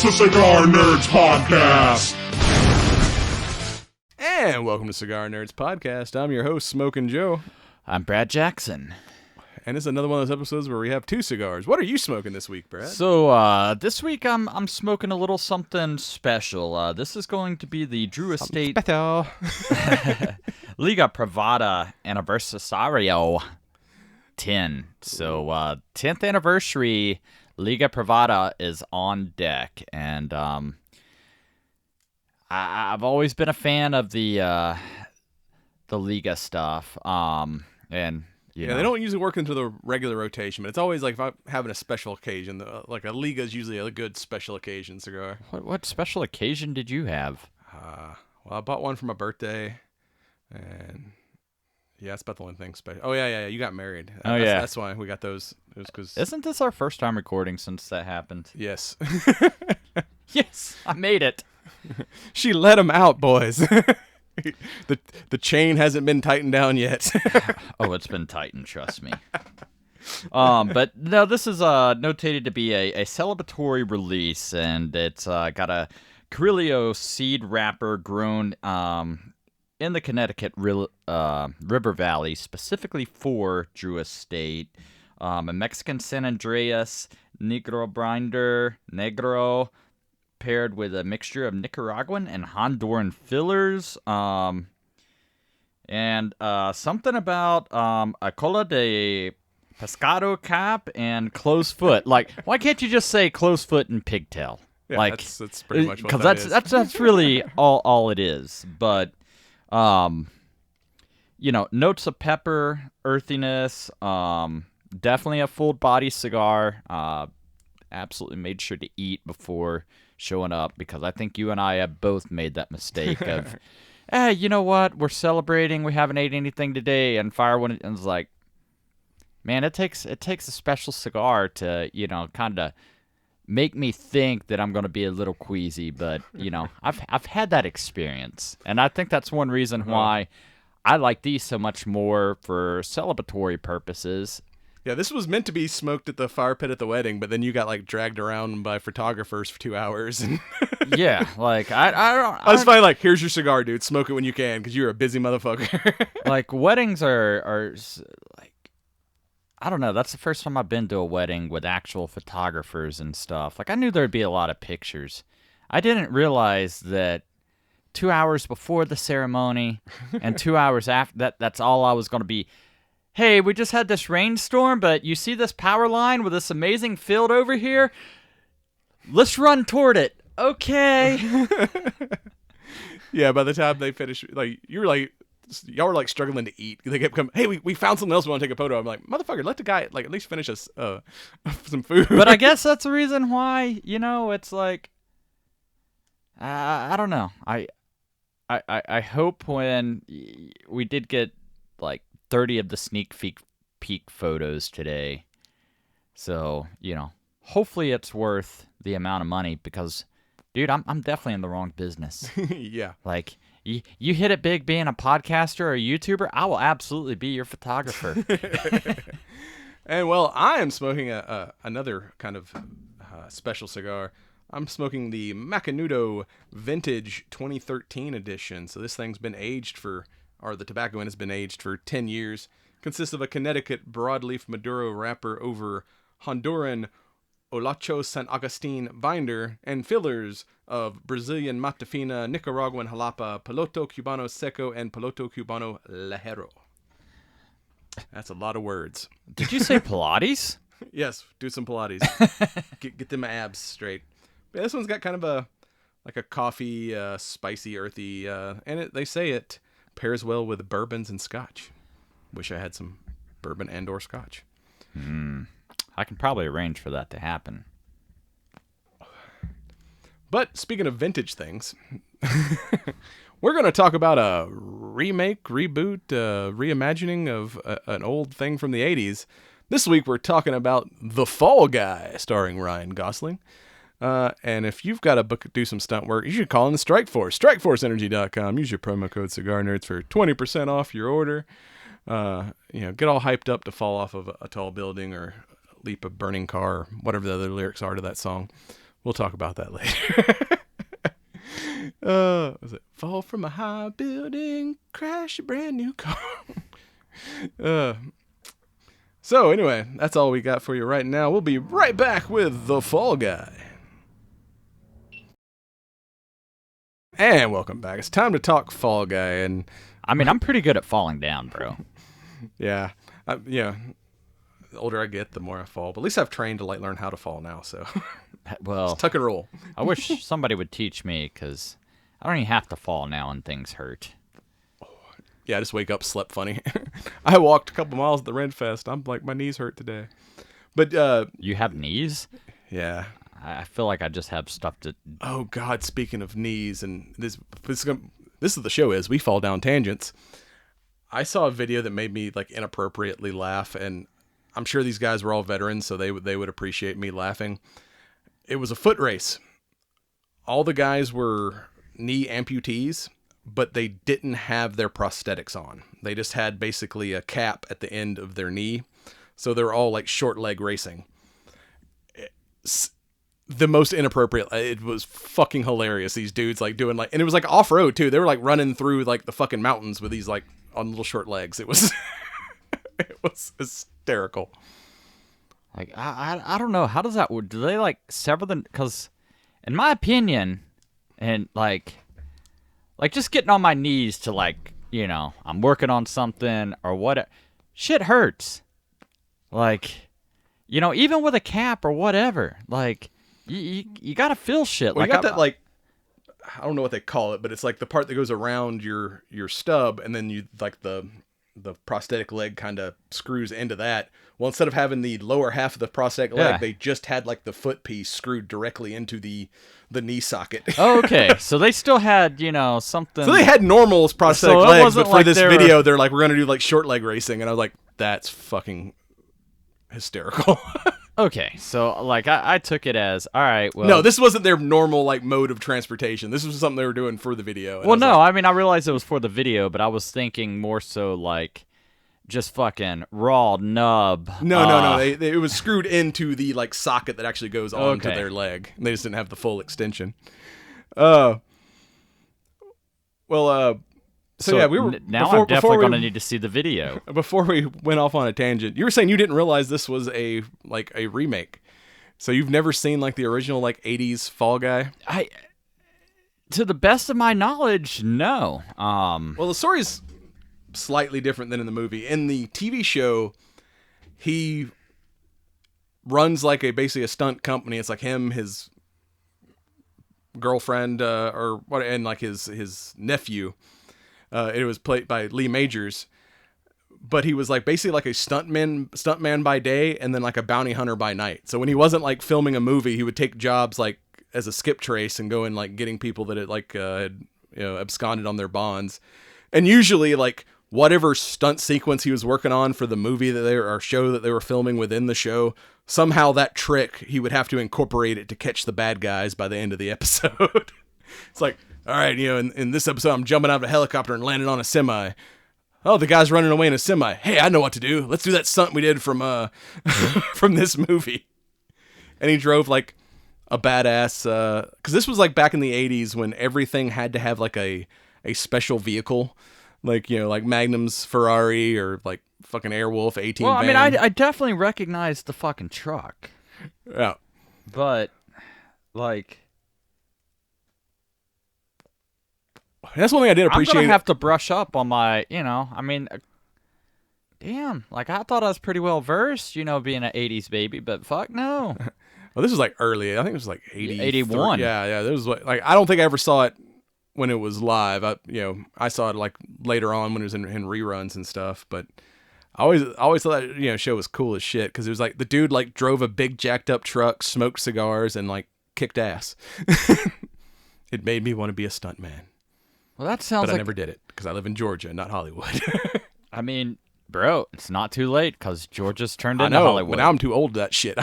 The Cigar Nerds Podcast. And welcome to Cigar Nerds Podcast. I'm your host, Smokin' Joe. I'm Brad Jackson. And this is another one of those episodes where we have two cigars. What are you smoking this week, Brad? So, this week I'm smoking a little something special. This is going to be the Drew Estate Special. Liga Privada Aniversario 10. So, 10th anniversary Liga Privada is on deck, and I've always been a fan of the Liga stuff, and you know. They don't usually work into the regular rotation, but it's always like if I'm having a special occasion, like a Liga is usually a good special occasion cigar. What special occasion did you have? Well, I bought one for my birthday, and yeah, that's about the only thing special. Oh yeah, you got married. That's why we got those. It was 'cause... Isn't this our first time recording since that happened? Yes. Yes, I made it. She let him out, boys. The chain hasn't been tightened down yet. Oh, it's been tightened, trust me. But no, this is notated to be a celebratory release, and it's got a Carrillo seed wrapper grown in the Connecticut River Valley, specifically for Drew Estate. A Mexican San Andreas Negro binder, Negro, paired with a mixture of Nicaraguan and Honduran fillers. And something about a cola de pescado cap and closed foot. Like, why can't you just say closed foot and pigtail? Yeah, like, that's pretty much what that is. That's really all it is. But notes of pepper, earthiness, definitely a full body cigar. Absolutely made sure to eat before showing up, because I think you and I have both made that mistake of, hey, you know what? We're celebrating. We haven't ate anything today, and fire one. And it's like, man, it takes a special cigar to kind of make me think that I'm going to be a little queasy. But I've had that experience, and I think that's one reason why I like these so much more for celebratory purposes. Yeah, this was meant to be smoked at the fire pit at the wedding, but then you got like dragged around by photographers for 2 hours. And yeah, like I was finally like, here's your cigar, dude. Smoke it when you can, because you're a busy motherfucker. Like, weddings are like, I don't know. That's the first time I've been to a wedding with actual photographers and stuff. Like, I knew there'd be a lot of pictures. I didn't realize that 2 hours before the ceremony and 2 hours after that's all I was going to be. Hey, we just had this rainstorm, but you see this power line with this amazing field over here? Let's run toward it. Okay. Yeah, by the time they finished, like, y'all were like struggling to eat. They kept coming, hey, we found something else we want to take a photo of. I'm like, motherfucker, let the guy like at least finish us some food. But I guess that's the reason why, it's like, I don't know. I hope when we did get like 30 of the sneak peek photos today. So, hopefully it's worth the amount of money, because, dude, I'm definitely in the wrong business. Yeah. Like, you hit it big being a podcaster or a YouTuber, I will absolutely be your photographer. And, well, I am smoking another kind of special cigar. I'm smoking the Macanudo Vintage 2013 edition. So this thing's been aged the tobacco in has been aged for 10 years. Consists of a Connecticut broadleaf Maduro wrapper over Honduran Olacho San Agustin binder and fillers of Brazilian Matafina, Nicaraguan Jalapa, Piloto Cubano Seco, and Piloto Cubano Lajero. That's a lot of words. Did you say Pilates? Yes, do some Pilates. get them abs straight. Yeah, this one's got kind of a coffee, spicy, earthy, and they say it pairs well with bourbons and scotch. Wish I had some bourbon and or scotch. I can probably arrange for that to happen. But speaking of vintage things, we're going to talk about a remake, reboot, reimagining of an old thing from the 80s. This week we're talking about The Fall Guy, starring Ryan Gosling. And if you've got to do some stunt work, you should call in the Strike Force. StrikeForceEnergy.com. Use your promo code Cigar Nerds for 20% off your order. Get all hyped up to fall off of a tall building or leap a burning car, or whatever the other lyrics are to that song. We'll talk about that later. Was it fall from a high building, crash a brand new car? So anyway, that's all we got for you right now. We'll be right back with the Fall Guy. And welcome back. It's time to talk Fall Guy. And I mean, I'm pretty good at falling down, bro. yeah, the older I get, the more I fall. But at least I've trained to learn how to fall now. So Well, tuck and roll. I wish somebody would teach me, because I don't even have to fall now and things hurt. Yeah, I just wake up, slept funny. I walked a couple miles at the Ren Fest. I'm like, my knees hurt today. But you have knees? Yeah. I feel like I just have stuff to. Oh God! Speaking of knees, and this is the show is we fall down tangents. I saw a video that made me like inappropriately laugh, and I'm sure these guys were all veterans, so they would appreciate me laughing. It was a foot race. All the guys were knee amputees, but they didn't have their prosthetics on. They just had basically a cap at the end of their knee. So they were all like short leg racing. The most inappropriate. It was fucking hilarious. These dudes like doing and it was like off road too. They were like running through like the fucking mountains with these like on little short legs. It was, it was hysterical. Like, I don't know. How does that work? Do they like sever them? Because in my opinion, and like just getting on my knees to like, I'm working on something or what, shit hurts. Like, even with a cap or whatever, like you gotta feel shit. Well, like you got that like, I don't know what they call it, but it's like the part that goes around your stub, and then you like the prosthetic leg kind of screws into that. Well, instead of having the lower half of the prosthetic leg, they just had like the foot piece screwed directly into the knee socket. Oh, okay. So they still had, something. So they had normal prosthetic So it legs, wasn't but for like this they were- video, they're like, we're going to do like short leg racing. And I was like, that's fucking hysterical. Okay, so like I took it as, all right, well. No, this wasn't their normal like mode of transportation. This was something they were doing for the video. And Well, I was no, like, I mean, I realized it was for the video, but I was thinking more so like just fucking raw nub. No. It was screwed into the like socket that actually goes onto Okay. their leg. They just didn't have the full extension. So yeah, we were now before, I'm definitely going to need to see the video. Before we went off on a tangent, you were saying you didn't realize this was a remake. So you've never seen like the original like 80s Fall Guy? To the best of my knowledge, no. Well, the story's slightly different than in the movie. In the TV show, he runs like basically a stunt company. It's like him, his girlfriend, or what, and like his nephew. It was played by Lee Majors, but he was like basically like a stuntman by day, and then like a bounty hunter by night. So when he wasn't like filming a movie, he would take jobs like as a skip trace and go and like getting people that had absconded on their bonds, and usually like whatever stunt sequence he was working on for the movie or show that they were filming within the show, somehow that trick he would have to incorporate it to catch the bad guys by the end of the episode. It's like, all right, in this episode, I'm jumping out of a helicopter and landing on a semi. Oh, the guy's running away in a semi. Hey, I know what to do. Let's do that stunt we did from from this movie. And he drove like a badass, because this was like back in the 80s when everything had to have like a special vehicle, like like Magnum's Ferrari or like fucking Airwolf 18 Well, I mean, van. I definitely recognized the fucking truck, Yeah. but like. That's one thing I did appreciate. I'm gonna have to brush up on my, I mean, damn, like I thought I was pretty well versed, being an '80s baby, but fuck no. Well, this was like early. I think it was like 81. Yeah. This was like I don't think I ever saw it when it was live. I saw it like later on when it was in reruns and stuff. But I always thought that show was cool as shit because it was like the dude like drove a big jacked up truck, smoked cigars, and like kicked ass. It made me want to be a stuntman. Well, that sounds But like. I never did it because I live in Georgia, not Hollywood. I mean, bro, it's not too late because Georgia's turned I into know, Hollywood. but now I'm too old to that shit.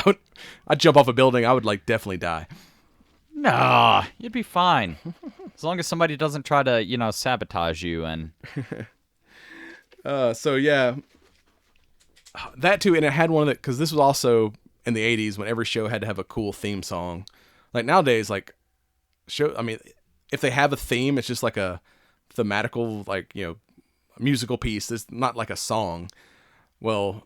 I'd jump off a building. I would like definitely die. Nah, you'd be fine as long as somebody doesn't try to, sabotage you and. So yeah, that too, and it had one of the because this was also in the 80s when every show had to have a cool theme song. Like nowadays, like I mean, if they have a theme, it's just like a thematical, like, musical piece. It's not like a song. Well,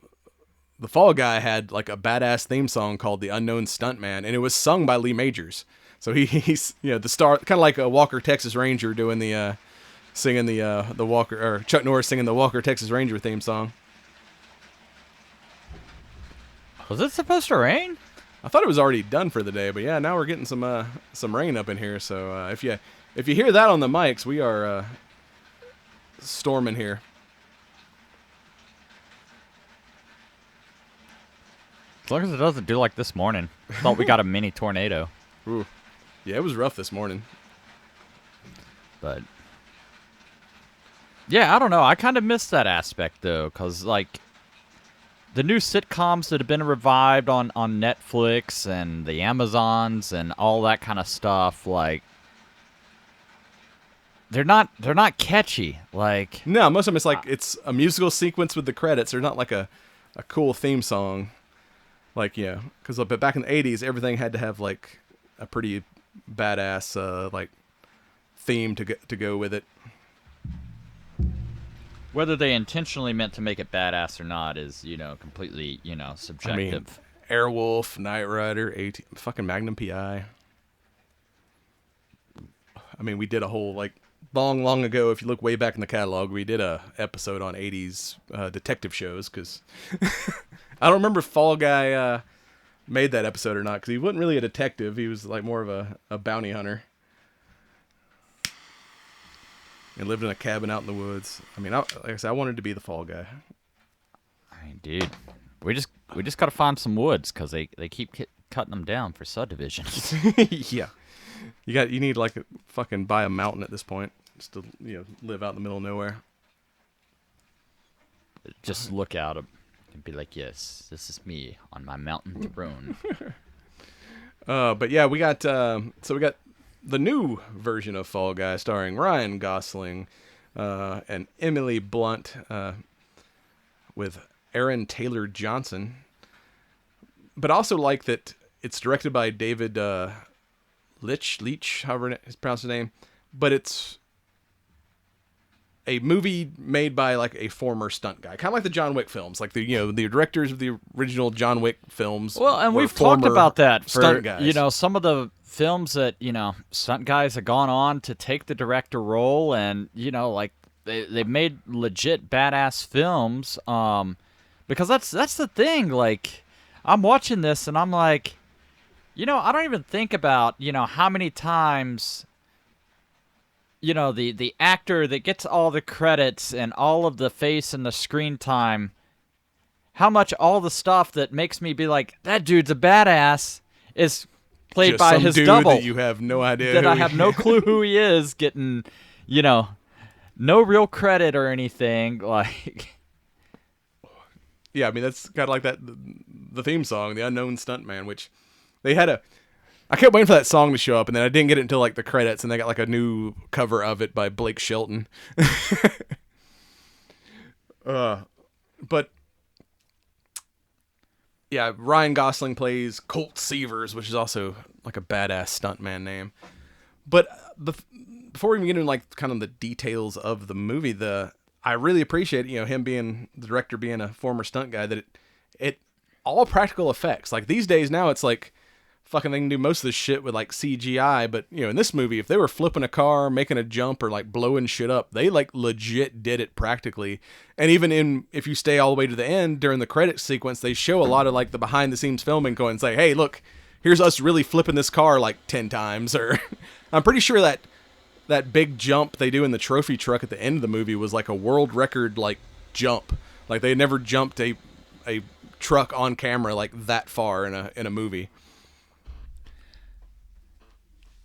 the Fall Guy had like a badass theme song called "The Unknown Stuntman," and it was sung by Lee Majors. So he's the star, kind of like a Walker Texas Ranger doing the singing the Walker, or Chuck Norris singing the Walker Texas Ranger theme song. Was it supposed to rain? I thought it was already done for the day, but yeah, now we're getting some rain up in here. So if you hear that on the mics, we are storming here. As long as it doesn't do like this morning. Thought we got a mini tornado. Ooh. Yeah, it was rough this morning. But yeah, I don't know. I kind of miss that aspect though, because like the new sitcoms that have been revived on Netflix and the Amazons and all that kind of stuff, like they're not catchy. Like, no, most of them it's a musical sequence with the credits. They're not like a cool theme song. Like, because back in the 80s, everything had to have like a pretty badass like theme to go with it. Whether they intentionally meant to make it badass or not is, completely, subjective. I mean, Airwolf, Knight Rider, fucking Magnum PI. I mean, we did a whole, like, long ago, if you look way back in the catalog, we did a episode on 80s detective shows, because I don't remember if Fall Guy made that episode or not, because he wasn't really a detective. He was, like, more of a bounty hunter. And lived in a cabin out in the woods. I mean, like I said, I wanted to be the Fall Guy. I mean, dude, we just gotta find some woods because they keep cutting them down for subdivisions. Yeah, you need like fucking buy a mountain at this point just to live out in the middle of nowhere. Just look out and be like, yes, this is me on my mountain throne. But yeah, we got the new version of Fall Guy starring Ryan Gosling and Emily Blunt with Aaron Taylor Johnson. But also like that it's directed by David Leitch, however it's pronounced his name. But it's a movie made by like a former stunt guy, kind of like the John Wick films, like the the directors of the original John Wick films. Well, and we've talked about that for stunt guys. Some of the films that stunt guys have gone on to take the director role, and like they've made legit badass films. Because that's the thing. Like, I'm watching this and I'm like, I don't even think about how many times the actor that gets all the credits and all of the face and the screen time, how much all the stuff that makes me be like, that dude's a badass is played just by some his dude double. that you have no idea that who I have no clue who he is, getting, no real credit or anything. Like, yeah, I mean, that's kind of like that, the theme song, The Unknown Stuntman, which they had I kept waiting for that song to show up, and then I didn't get it until like the credits, and they got like a new cover of it by Blake Shelton. But yeah, Ryan Gosling plays Colt Seavers, which is also like a badass stuntman name. But before we even get into like kind of the details of the movie, I really appreciate him being the director, being a former stunt guy, that it all practical effects. Like these days now, it's like fucking they can do most of this shit with like CGI, but in this movie, if they were flipping a car, making a jump, or like blowing shit up, they like legit did it practically. And even if you stay all the way to the end during the credit sequence, they show a lot of like the behind the scenes filming, going and say, hey, look, here's us really flipping this car like 10 times. Or I'm pretty sure that big jump they do in the trophy truck at the end of the movie was like a world record like jump. Like they had never jumped a truck on camera like that far in a movie.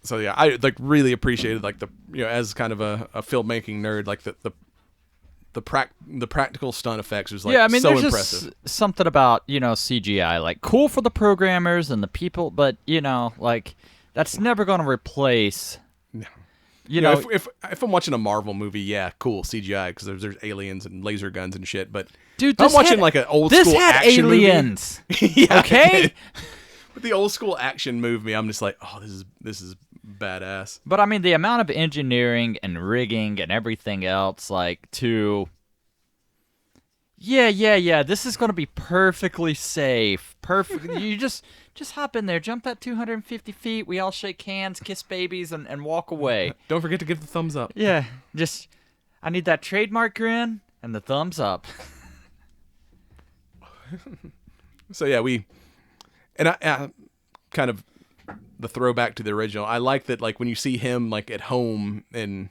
So yeah, I like really appreciated like the as kind of a filmmaking nerd, like the practical stunt effects was like so there's impressive. Just something about CGI, like cool for the programmers and the people, but like that's never going to replace. No. If I'm watching a Marvel movie, yeah, cool CGI because there's aliens and laser guns and shit. But dude, I'm watching like an old school action aliens. movie. Yeah, okay. the old school action movie, I'm just like, oh, this is badass. But I mean, the amount of engineering and rigging and everything else, like yeah, this is gonna be perfectly safe. Perfect. You just hop in there, jump that 250 feet. We all shake hands, kiss babies, and walk away. Don't forget to give the thumbs up. Yeah, I need that trademark grin and the thumbs up. So yeah, I kind of the throwback to the original. I like that, like when you see him like at home in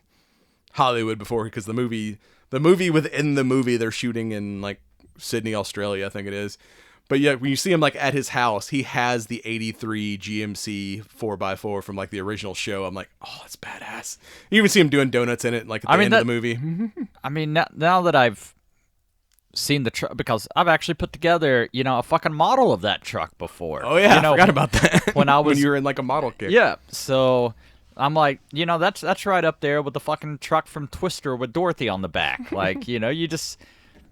Hollywood before, because the movie within the movie they're shooting in like Sydney, Australia, I think it is. But yeah, when you see him like at his house, he has the '83 GMC 4x4 from like the original show. I'm like, oh, that's badass. You even see him doing donuts in it, like at the end of the movie. I mean, now that I've seen the truck, because I've actually put together, a fucking model of that truck before. Oh yeah, I forgot about that. When you were in like a model kit. Yeah, so I'm like, that's right up there with the fucking truck from Twister with Dorothy on the back. Like, you just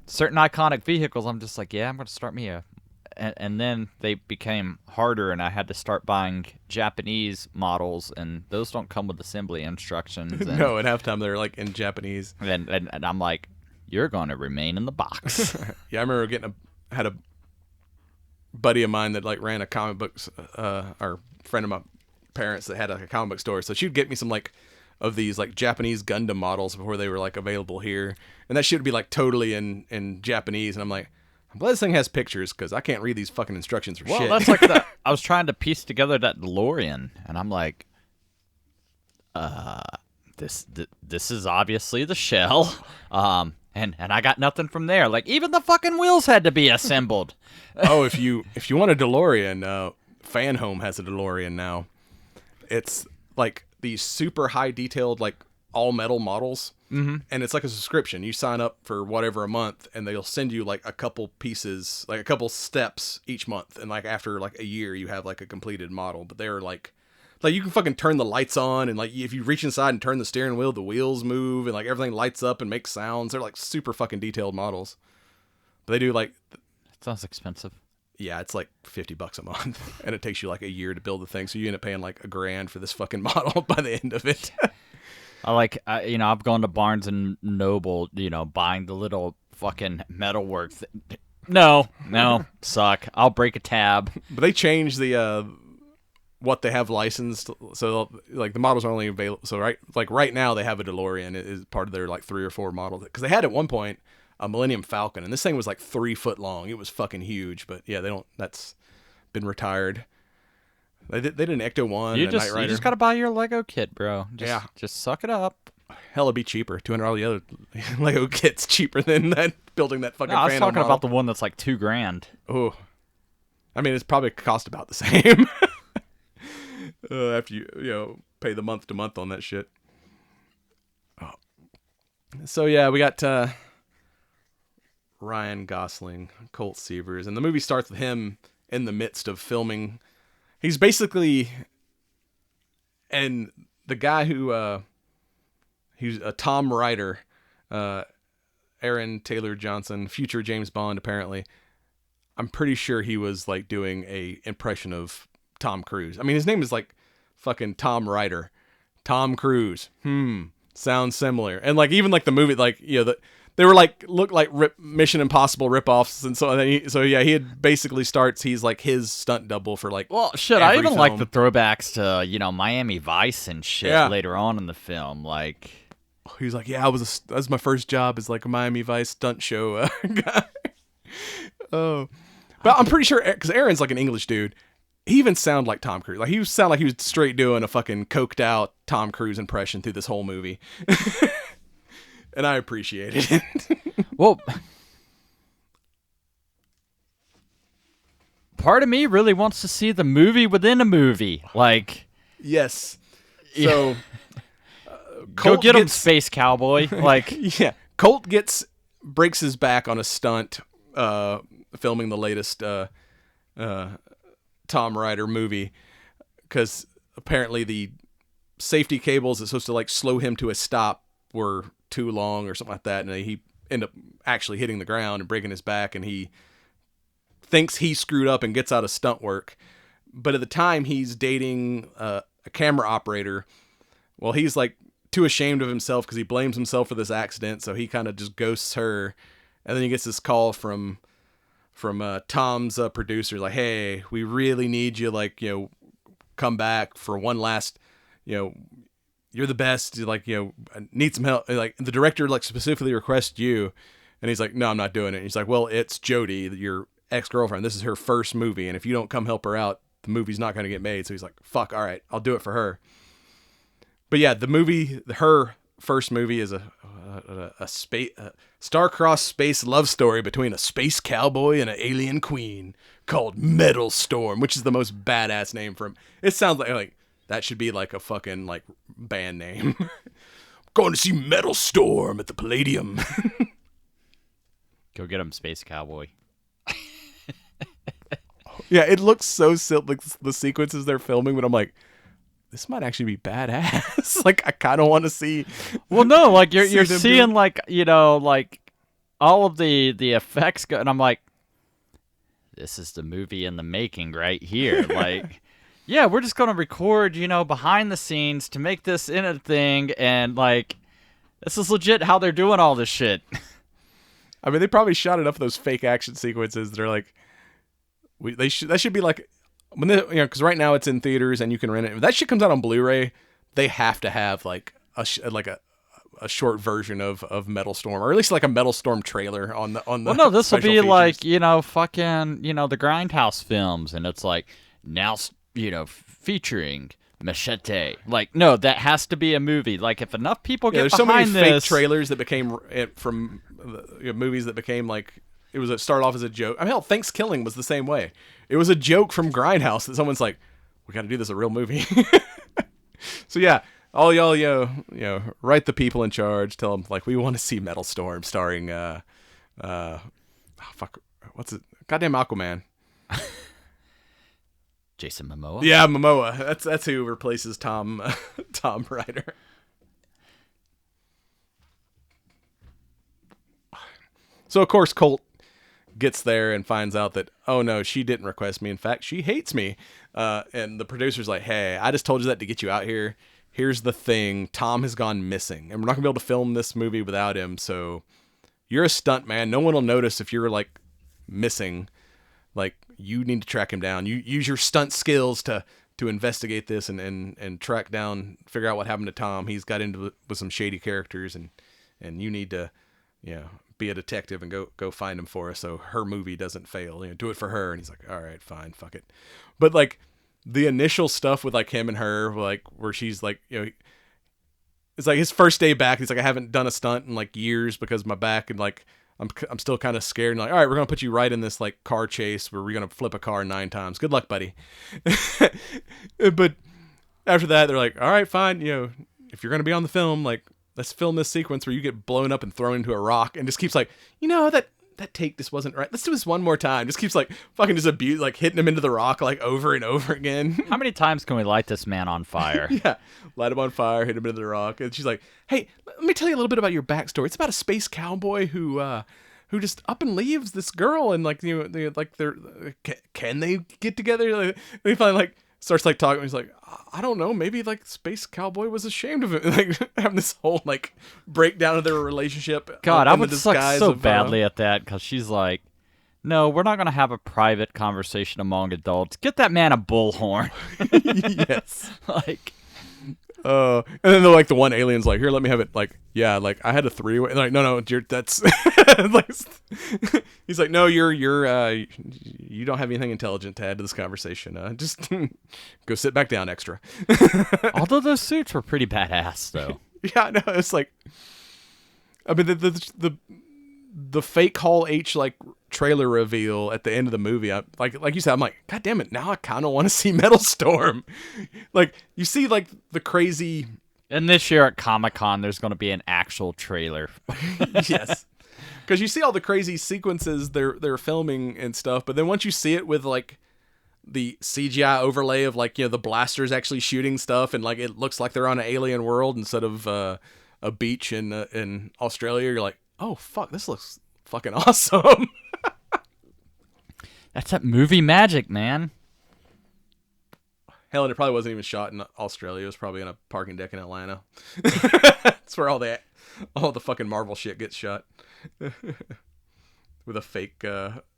certain iconic vehicles. I'm just like, yeah, I'm gonna start me a. And then they became harder, and I had to start buying Japanese models, and those don't come with assembly instructions. And, no, at halftime they're like in Japanese. And I'm like, you're going to remain in the box. Yeah, I remember had a buddy of mine that like ran a comic books, or friend of my parents that had a comic book store. So she'd get me some like of these like Japanese Gundam models before they were like available here, and that shit would be like totally in Japanese, and I'm like, I'm glad this thing has pictures because I can't read these fucking instructions for shit. Well, that's like that. I was trying to piece together that DeLorean, and I'm like, this is obviously the shell, and I got nothing from there. Like even the fucking wheels had to be assembled. Oh, if you want a DeLorean, Fan Home has a DeLorean now. It's like these super high detailed like all metal models. Mm-hmm. And it's like a subscription. You sign up for whatever a month, and they'll send you like a couple pieces, like a couple steps each month. And like after like a year, you have like a completed model. But they're like you can fucking turn the lights on, and like if you reach inside and turn the steering wheel, the wheels move, and like everything lights up and makes sounds. They're like super fucking detailed models. But they do like. That sounds expensive. Yeah, it's like $50 a month, and it takes you like a year to build the thing. So you end up paying like $1,000 for this fucking model by the end of it. I've gone to Barnes and Noble, buying the little fucking metalwork. No, suck. I'll break a tab. But they changed the what they have licensed, so like the models are only available. So right now they have a DeLorean is part of their like 3 or 4 models, because they had at one point a Millennium Falcon, and this thing was like 3 foot long. It was fucking huge, but yeah, that's been retired. They did an Ecto-1 and a Knight Rider. You just gotta buy your Lego kit, bro. Yeah. Just suck it up. Hell, it'd be cheaper. $200 the other Lego kit's cheaper than that building that fucking I was Phantom talking model. about the one that's like $2,000. Oh. I mean, it's probably cost about the same. After you pay the month to month on that shit. Oh. So yeah, we got Ryan Gosling, Colt Seavers, and the movie starts with him in the midst of filming. He's basically, and the guy who, he's a Tom Ryder, Aaron Taylor Johnson, future James Bond, apparently. I'm pretty sure he was like doing a impression of Tom Cruise. I mean, his name is like fucking Tom Ryder. Tom Cruise. Sounds similar. And like, even like the movie, like, they were like, look like Mission Impossible ripoffs, and so then he had basically starts. He's like his stunt double for like. Well, shit, I even like the throwbacks to Miami Vice and shit later on in the film. Like, he's like, yeah, that was my first job as like a Miami Vice stunt show guy. Oh, but I'm pretty sure because Aaron's like an English dude. He even sounded like Tom Cruise. Like he sounded like he was straight doing a fucking coked out Tom Cruise impression through this whole movie. And I appreciated it. Well, part of me really wants to see the movie within a movie. Like, yes. So, go get him, Space Cowboy. Like, yeah. Colt breaks his back on a stunt, filming the latest Tom Ryder movie, because apparently the safety cables that's supposed to like slow him to a stop were too long or something like that, and he ended up actually hitting the ground and breaking his back, and he thinks he screwed up and gets out of stunt work, but at the time he's dating a camera operator. Well, he's like too ashamed of himself because he blames himself for this accident, so he kind of just ghosts her. And then he gets this call from Tom's producer, like, hey, we really need you, like, come back for one last, you're the best, like, I need some help. Like, the director, like, specifically requests you. And he's like, no, I'm not doing it. And he's like, well, it's Jody, your ex-girlfriend. This is her first movie. And if you don't come help her out, the movie's not going to get made. So he's like, fuck, all right, I'll do it for her. But yeah, her first movie is a star-crossed space love story between a space cowboy and an alien queen called Metal Storm, which is the most badass name for him. It sounds like that should be like a fucking like band name. Going to see Metal Storm at the Palladium. Go get him, Space Cowboy. Yeah, it looks so silly, like the sequences they're filming, but I'm like, this might actually be badass. Like, I kind of want to see. Well, no, like you're seeing like like all of the effects go, and I'm like, this is the movie in the making right here. Like, yeah, we're just gonna record behind the scenes to make this in a thing, and like this is legit how they're doing all this shit. I mean, they probably shot enough of those fake action sequences. They're like, that should be like, when because right now it's in theaters and you can rent it. If that shit comes out on Blu-ray, they have to have like a short version of Metal Storm, or at least like a Metal Storm trailer on the. Well, no, this will be features. like fucking the Grindhouse films, and it's like now featuring Machete. Like, no, that has to be a movie. Like, if enough people get there's behind so many this, fake trailers that became from movies that became like. It started off as a joke. I mean, hell, Thanksgiving was the same way. It was a joke from Grindhouse that someone's like, we got to do this a real movie. So yeah, all y'all, write the people in charge. Tell them like, we want to see Metal Storm starring, what's it? Goddamn Aquaman. Jason Momoa. Yeah, Momoa. That's who replaces Tom Ryder. So of course Colt gets there and finds out that, oh no, she didn't request me. In fact, she hates me. And the producer's like, hey, I just told you that to get you out here. Here's the thing. Tom has gone missing, and we're not gonna be able to film this movie without him. So you're a stunt man. No one will notice if you're like missing. Like, you need to track him down. You use your stunt skills to investigate this and track down, figure out what happened to Tom. He's got into it with some shady characters, and you need to, be a detective and go find him for us so her movie doesn't fail. Do it for her. And he's like, all right, fine, fuck it. But like the initial stuff with like him and her, like where she's like, it's like his first day back. He's like, I haven't done a stunt in like years because my back, and like I'm still kind of scared. And like, all right, we're gonna put you right in this like car chase where we're gonna flip a car 9 times. Good luck, buddy. But after that, they're like, all right, fine. If you're gonna be on the film, like, let's film this sequence where you get blown up and thrown into a rock, and just keeps like, that take just wasn't right. Let's do this one more time. Just keeps like fucking just hitting him into the rock like over and over again. How many times can we light this man on fire? Yeah, light him on fire, hit him into the rock, and she's like, hey, let me tell you a little bit about your backstory. It's about a space cowboy who just up and leaves this girl, and like can they get together? Like, they finally like starts like talking. He's like, I don't know, maybe like Space Cowboy was ashamed of it, like having this whole like breakdown of their relationship. God, I would suck so badly at that, because she's like, no, we're not gonna have a private conversation among adults. Get that man a bullhorn. Yes. Like, and then the one alien's like, here, let me have it. Like, yeah, like I had a 3-way. Like, no, that's like, he's like, no, you don't have anything intelligent to add to this conversation. Just go sit back down, extra. Although those suits were pretty badass, though. Yeah, no, it's like, I mean, the fake Hall H like trailer reveal at the end of the movie, like you said, I'm like, God damn it, now I kind of want to see Metal Storm. Like, you see like the crazy. And this year at Comic-Con, there's going to be an actual trailer. Yes, because you see all the crazy sequences they're filming and stuff, but then once you see it with like the CGI overlay of like, the blasters actually shooting stuff, and like it looks like they're on an alien world instead of a beach in Australia, you're like, oh fuck, this looks fucking awesome. That's that movie magic, man. Hell, and it probably wasn't even shot in Australia. It was probably in a parking deck in Atlanta. That's where all the fucking Marvel shit gets shot. With a fake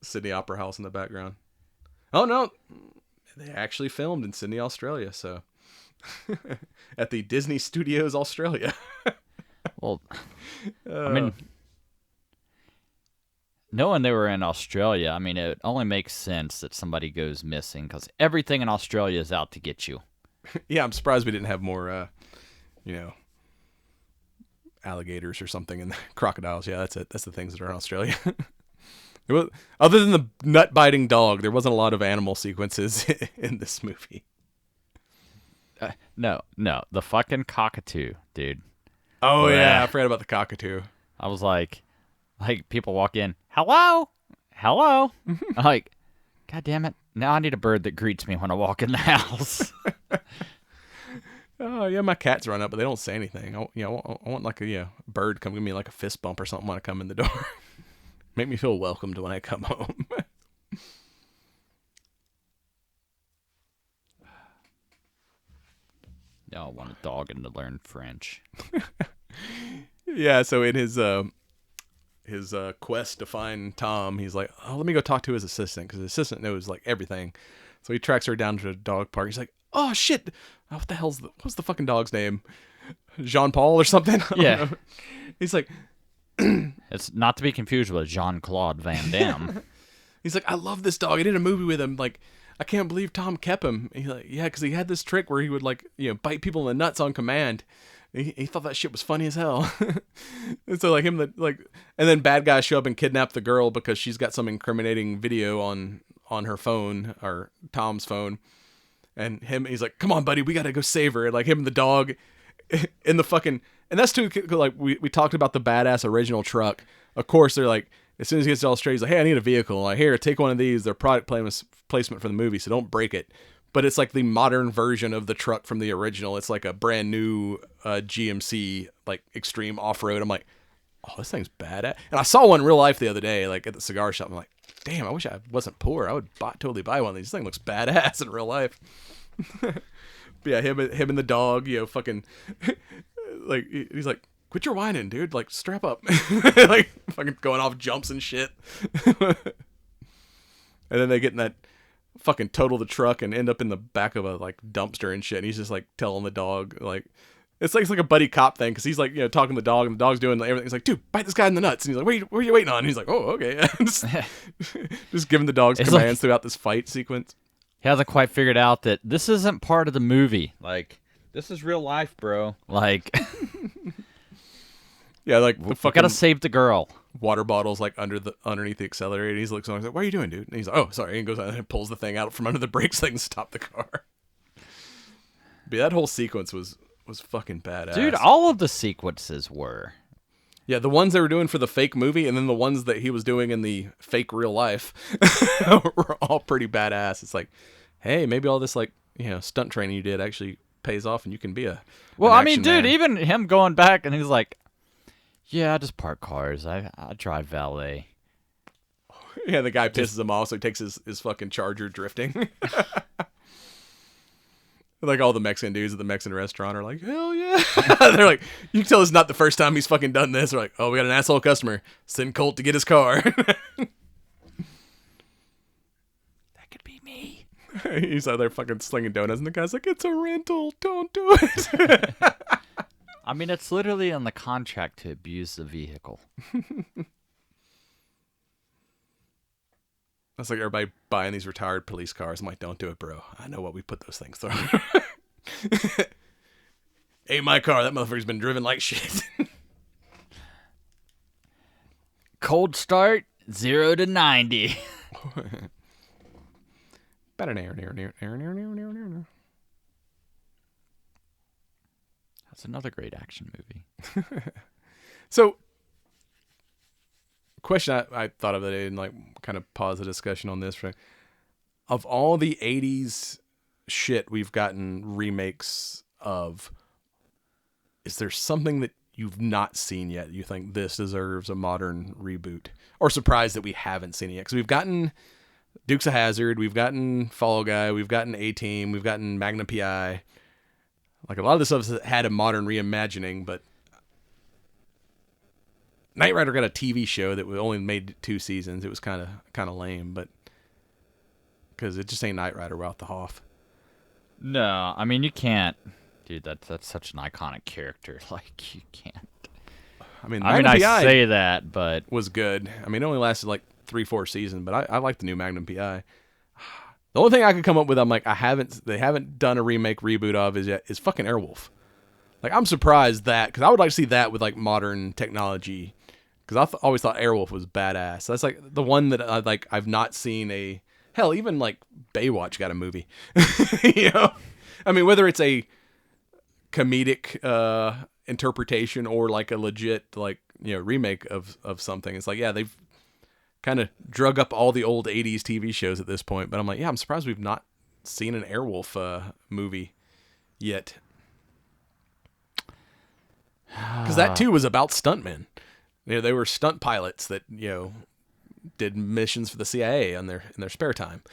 Sydney Opera House in the background. Oh, no. They actually filmed in Sydney, Australia, so... At the Disney Studios Australia. Well, I mean... Knowing they were in Australia, I mean, it only makes sense that somebody goes missing, because everything in Australia is out to get you. Yeah, I'm surprised we didn't have more, alligators or something, and crocodiles. Yeah, that's it. That's the things that are in Australia. Other than the nut-biting dog, there wasn't a lot of animal sequences in this movie. No, the fucking cockatoo, dude. Oh, yeah, I forgot about the cockatoo. I was like people walk in, hello? I'm like, God damn it. Now I need a bird that greets me when I walk in the house. Oh, yeah, my cats run up, but they don't say anything. I want like a bird come give me like a fist bump or something when I come in the door. Make me feel welcomed when I come home. No, I want a dog and to learn French. Yeah, so in his quest to find Tom, he's like, oh, let me go talk to his assistant, because his assistant knows like everything. So he tracks her down to a dog park. He's like, oh shit, what the hell's what's the fucking dog's name? Jean Paul or something? Yeah. He's like, it's not to be confused with Jean-Claude Van Damme. He's like, I love this dog. I did a movie with him. Like, I can't believe Tom kept him. He's like, yeah, because he had this trick where he would like, bite people in the nuts on command. He thought that shit was funny as hell. And so like and then bad guys show up and kidnap the girl because she's got some incriminating video on her phone, or Tom's phone. And he's like, come on, buddy, we got to go save her. And like him and the dog in the fucking, and that's too, like we talked about the badass original truck. Of course, they're like, as soon as he gets to Australia, he's like, hey, I need a vehicle. Like, here, take one of these. They're product placement for the movie, so don't break it. But it's like the modern version of the truck from the original. It's like a brand new GMC, like extreme off-road. I'm like, oh, this thing's badass. And I saw one in real life the other day, like at the cigar shop. I'm like, damn, I wish I wasn't poor. I would totally buy one of these. This thing looks badass in real life. But yeah, him and the dog, fucking, like, he's like, quit your whining, dude. Like, strap up. Like, fucking going off jumps and shit. And then they get in that fucking total the truck and end up in the back of a, like, dumpster and shit. And he's just, like, telling the dog, like, it's like a buddy cop thing, because he's, like, talking to the dog, and the dog's doing everything. He's like, dude, bite this guy in the nuts. And he's like, what are you waiting on? And he's like, oh, okay. Just giving the dogs commands throughout this fight sequence. He hasn't quite figured out that this isn't part of the movie. Like, this is real life, bro. Like... Yeah, like the fucking gotta save the girl. Water bottles like underneath the accelerator. He's looks on. He's like, "What are you doing, dude?" And he's like, "Oh, sorry." And he goes out and pulls the thing out from under the brakes thing to stop the car. But that whole sequence was fucking badass, dude. All of the sequences were. Yeah, the ones they were doing for the fake movie, and then the ones that he was doing in the fake real life were all pretty badass. It's like, hey, maybe all this like stunt training you did actually pays off, and you can be a well. An I mean, dude, man. even him going back and he's like. Yeah, I just park cars. I drive valet. Yeah, the guy pisses him off, so he takes his fucking Charger drifting. Like all the Mexican dudes at the Mexican restaurant are like, hell yeah. They're like, you can tell it's not the first time he's fucking done this. They're like, oh, we got an asshole customer. Send Colt to get his car. That could be me. He's out there fucking slinging donuts, and the guy's like, it's a rental. Don't do it. I mean, it's literally in the contract to abuse the vehicle. That's like everybody buying these retired police cars. I'm like, don't do it, bro. I know what we put those things through. Hey, my car. That motherfucker's been driven like shit. Cold start, 0 to 90. That's another great action movie. So, question I thought of today and like kind of pause the discussion on this. Of all the 80s shit we've gotten remakes of, is there something that you've not seen yet you think this deserves a modern reboot? Or surprised that we haven't seen it yet? Because we've gotten Dukes of Hazzard. We've gotten Fall Guy. We've gotten A-Team. We've gotten Magnum PI. Like, a lot of this stuff had a modern reimagining, but Knight Rider got a TV show that we only made 2 seasons. It was kind of lame, but because it just ain't Knight Rider without the Hoff. No, I mean, you can't. Dude, that's such an iconic character. Like, you can't. I mean, I say that, but was good. I mean, it only lasted like 3-4 seasons, but I like the new Magnum PI. The only thing I could come up with, I'm like, they haven't done a remake reboot of is fucking Airwolf. Like, I'm surprised that, because I would like to see that with like modern technology, because I always thought Airwolf was badass. So that's like the one that I've not seen hell, even like Baywatch got a movie. You know, I mean, whether it's a comedic interpretation or like a legit like, you know, remake of something, it's like, yeah, they've kind of drug up all the old 80s TV shows at this point, but I'm like, yeah, I'm surprised we've not seen an Airwolf movie yet, because that too was about stuntmen. You know, they were stunt pilots that, you know, did missions for the CIA in their spare time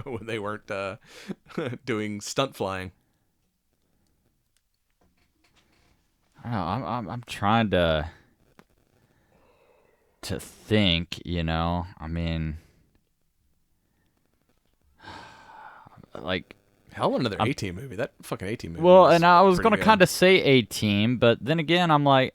when they weren't doing stunt flying. I don't know, I'm trying to think, you know. I mean, like, hell, another A-Team movie. That fucking A-Team movie. Well, and I was gonna kind of say A-Team, but then again, I'm like,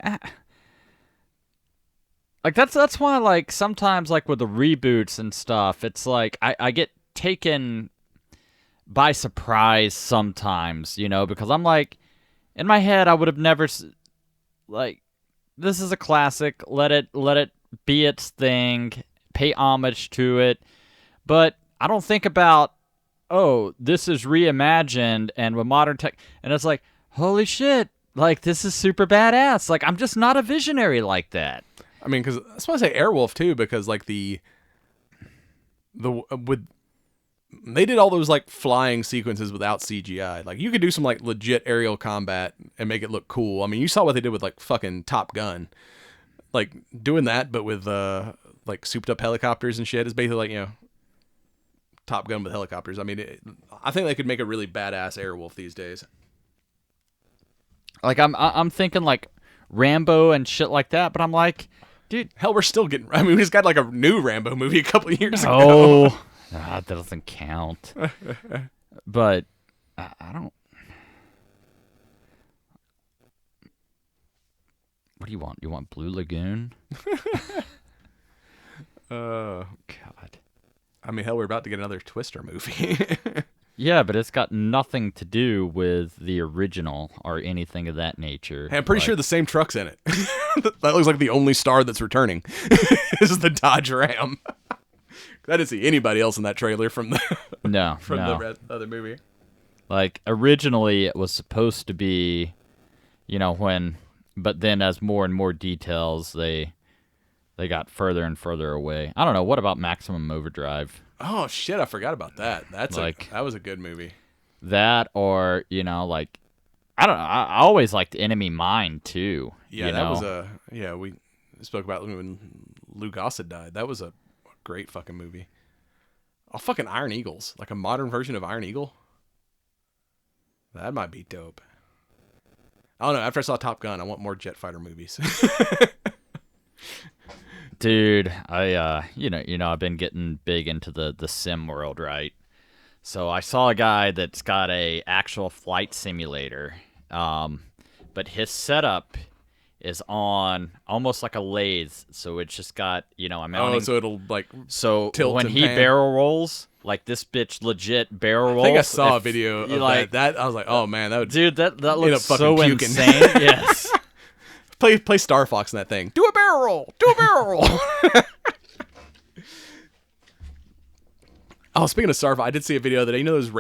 like that's why, like, sometimes, like, with the reboots and stuff, it's like I get taken by surprise sometimes, you know, because I'm like, in my head, I would have never, like, this is a classic. Let it be its thing. Pay homage to it. But I don't think about, oh, this is reimagined and with modern tech. And it's like, holy shit. Like, this is super badass. Like, I'm just not a visionary like that. I mean, because that's why I say Airwolf too, because like they did all those like flying sequences without CGI. Like, you could do some like legit aerial combat and make it look cool. I mean, you saw what they did with like fucking Top Gun. Like, doing that, but with like souped up helicopters and shit is basically like, you know, Top Gun with helicopters. I mean, I think they could make a really badass Airwolf these days. Like, I'm thinking like Rambo and shit like that, but I'm like, dude, hell, we're still getting. I mean, we just got like a new Rambo movie a couple of years ago. Oh, that doesn't count. But I don't. What do you want? You want Blue Lagoon? God. I mean, hell, we're about to get another Twister movie. Yeah, but it's got nothing to do with the original or anything of that nature. Hey, I'm pretty sure the same truck's in it. That looks like the only star that's returning. This is the Dodge Ram. I didn't see anybody else in that trailer from the the other movie. Like, originally it was supposed to be, you know, but then as more and more details, they got further and further away. I don't know. What about Maximum Overdrive? Oh shit, I forgot about that. That was a good movie. That, or, you know, like, I don't know. I always liked Enemy Mine too. Yeah, that was we spoke about when Lou Gossett died. That was a great fucking movie. Oh, fucking Iron Eagles, like a modern version of Iron Eagle. That might be dope. I don't know. After I saw Top Gun, I want more jet fighter movies. Dude, I I've been getting big into the sim world, right? So I saw a guy that's got a actual flight simulator, but his setup is on almost like a lathe. So it's just got, you know, I'm mounting. Oh, so it'll like tilt when he barrel rolls, like this bitch legit barrel rolls. I think I saw a video of like, that. I was like, oh man, that would that looks so insane. Yes. Play Star Fox in that thing. Do a barrel roll. Do a barrel roll. Oh, speaking of Star Fox, I did see a video that, you know, those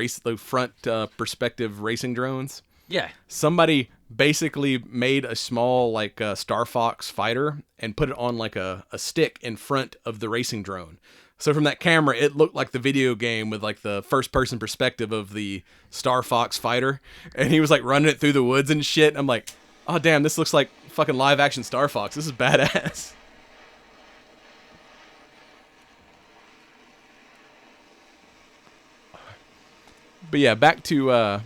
front perspective racing drones. Yeah. Somebody basically made a small like Star Fox fighter and put it on like a stick in front of the racing drone. So from that camera, it looked like the video game with like the first person perspective of the Star Fox fighter. And he was like running it through the woods and shit. I'm like, oh damn, this looks like fucking live action Star Fox. This is badass. But yeah, back to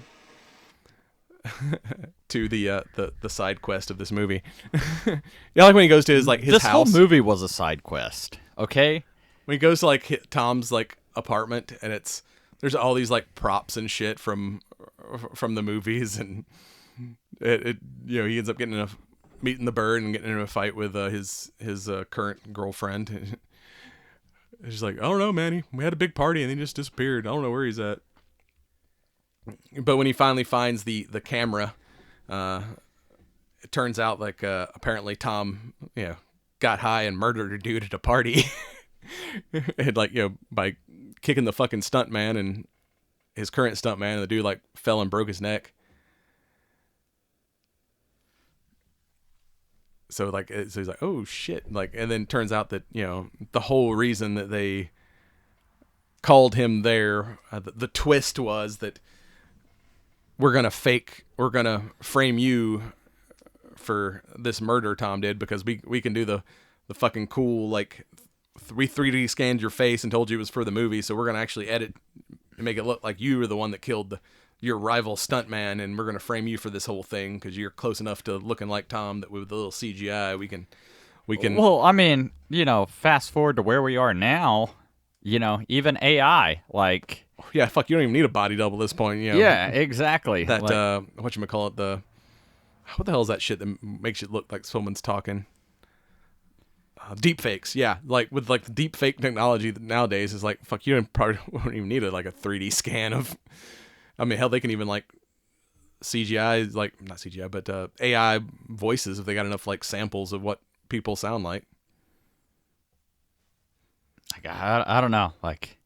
to the side quest of this movie. Yeah, like when he goes to his house. This whole movie was a side quest. Okay. When he goes to like Tom's like apartment, and there's all these like props and shit from the movies, and it he ends up meeting the bird and getting in a fight with his current girlfriend. She's like, I don't know, man. We had a big party and he just disappeared. I don't know where he's at. But when he finally finds the camera, it turns out like apparently Tom got high and murdered a dude at a party. And like by kicking the fucking stunt man and his current stunt man, and the dude like fell and broke his neck. So he's like, oh shit, like, and then it turns out that the whole reason that they called him there, the twist was that we're gonna frame you for this murder Tom did, because we can do the fucking cool, like, we 3D scanned your face and told you it was for the movie, so we're gonna actually edit and make it look like you were the one that killed your rival stuntman, and we're gonna frame you for this whole thing because you're close enough to looking like Tom that with a little CGI we can. Well, I mean, fast forward to where we are now. Even AI, like. Yeah, fuck, you don't even need a body double at this point. Yeah, exactly. That whatchamacallit, what the hell is that shit that makes it look like someone's talking? Deep fakes, yeah. Like with like the deep fake technology nowadays is like, fuck, you probably won't even need a 3D scan of. I mean, hell, they can even like CGI, like not CGI, but AI voices if they got enough like samples of what people sound like. Like I don't know, like.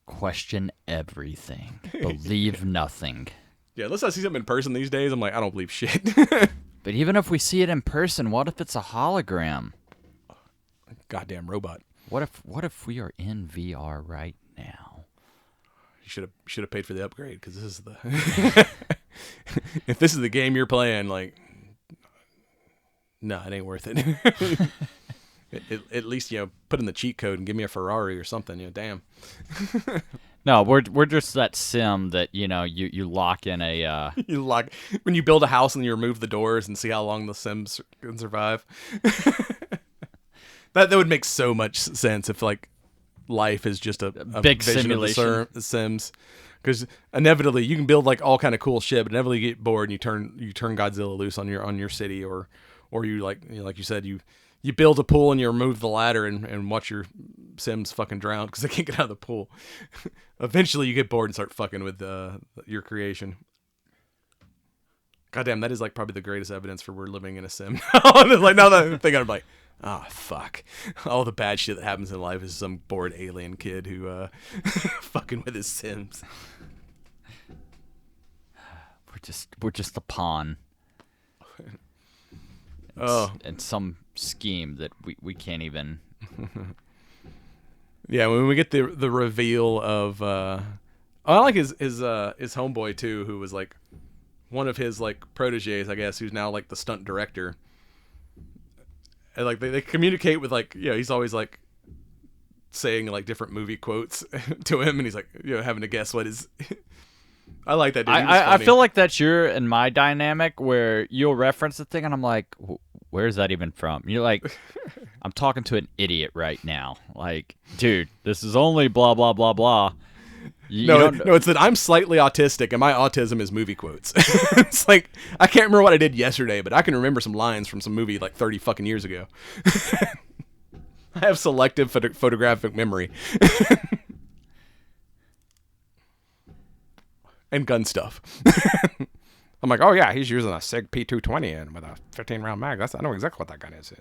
Question everything. Believe nothing. Yeah, unless I see something in person these days, I'm like, I don't believe shit. But even if we see it in person, what if it's a hologram? Goddamn robot. What if we are in VR right now? You should have paid for the upgrade, because this is the if this is the game you're playing, like, no, it ain't worth it. At least put in the cheat code and give me a Ferrari or something. Damn. No, we're just that sim that you lock in a. You lock when you build a house and you remove the doors and see how long the Sims can survive. That would make so much sense if like life is just a big vision simulation of the Sims, because inevitably you can build like all kind of cool shit, but inevitably you get bored and you turn Godzilla loose on your city, or you like you said you build a pool and you remove the ladder and watch your Sims fucking drown because they can't get out of the pool. Eventually you get bored and start fucking with your creation. Goddamn, that is like probably the greatest evidence for we're living in a sim. Like now that I'm thinking, I'm like, oh fuck. All the bad shit that happens in life is some bored alien kid who fucking with his Sims. We're just a pawn. And some scheme that we can't even. Yeah, when we get the reveal of I like his homeboy too, who was like one of his like proteges, I guess, who's now like the stunt director. And like they communicate with like, he's always like saying like different movie quotes to him, and he's like having to guess what is. I like that dude. I feel like that's your and my dynamic, where you'll reference the thing and I'm like, where's that even from? You're like, I'm talking to an idiot right now. Like, dude, this is only blah, blah, blah, blah. No, it's that I'm slightly autistic and my autism is movie quotes. It's like, I can't remember what I did yesterday, but I can remember some lines from some movie like 30 fucking years ago. I have selective photographic memory. And gun stuff. I'm like, oh yeah, he's using a SIG P220 and with a 15-round mag. I know exactly what that gun is.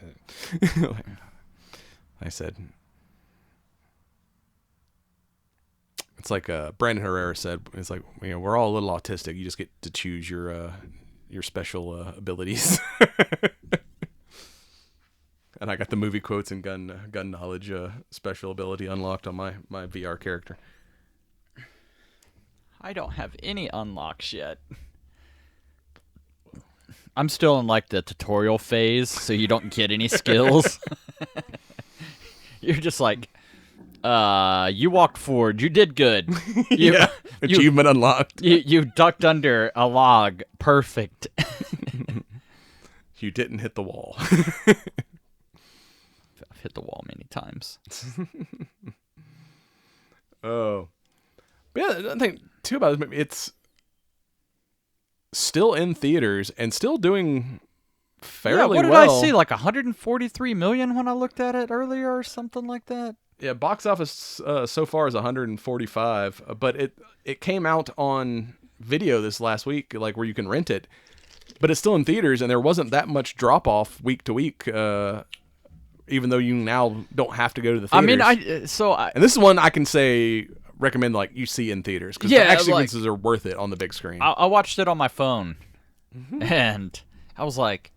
I said, it's like Brandon Herrera said. It's like, we're all a little autistic. You just get to choose your special abilities. And I got the movie quotes and gun knowledge special ability unlocked on my VR character. I don't have any unlocks yet. I'm still in like the tutorial phase, so you don't get any skills. You're just like, You walked forward. You did good. Yeah. Achievement unlocked. You ducked under a log. Perfect. You didn't hit the wall. I've hit the wall many times. Oh. But yeah, I think, too, about this movie, it's still in theaters and still doing fairly well. What did I see? Like 143 million when I looked at it earlier or something like that? Yeah, box office so far is 145, but it came out on video this last week, like where you can rent it. But it's still in theaters, and there wasn't that much drop-off week to week, even though you now don't have to go to the theaters. I mean, and this is one I can say recommend like you see in theaters because the action sequences are worth it on the big screen. I watched it on my phone, and I was like,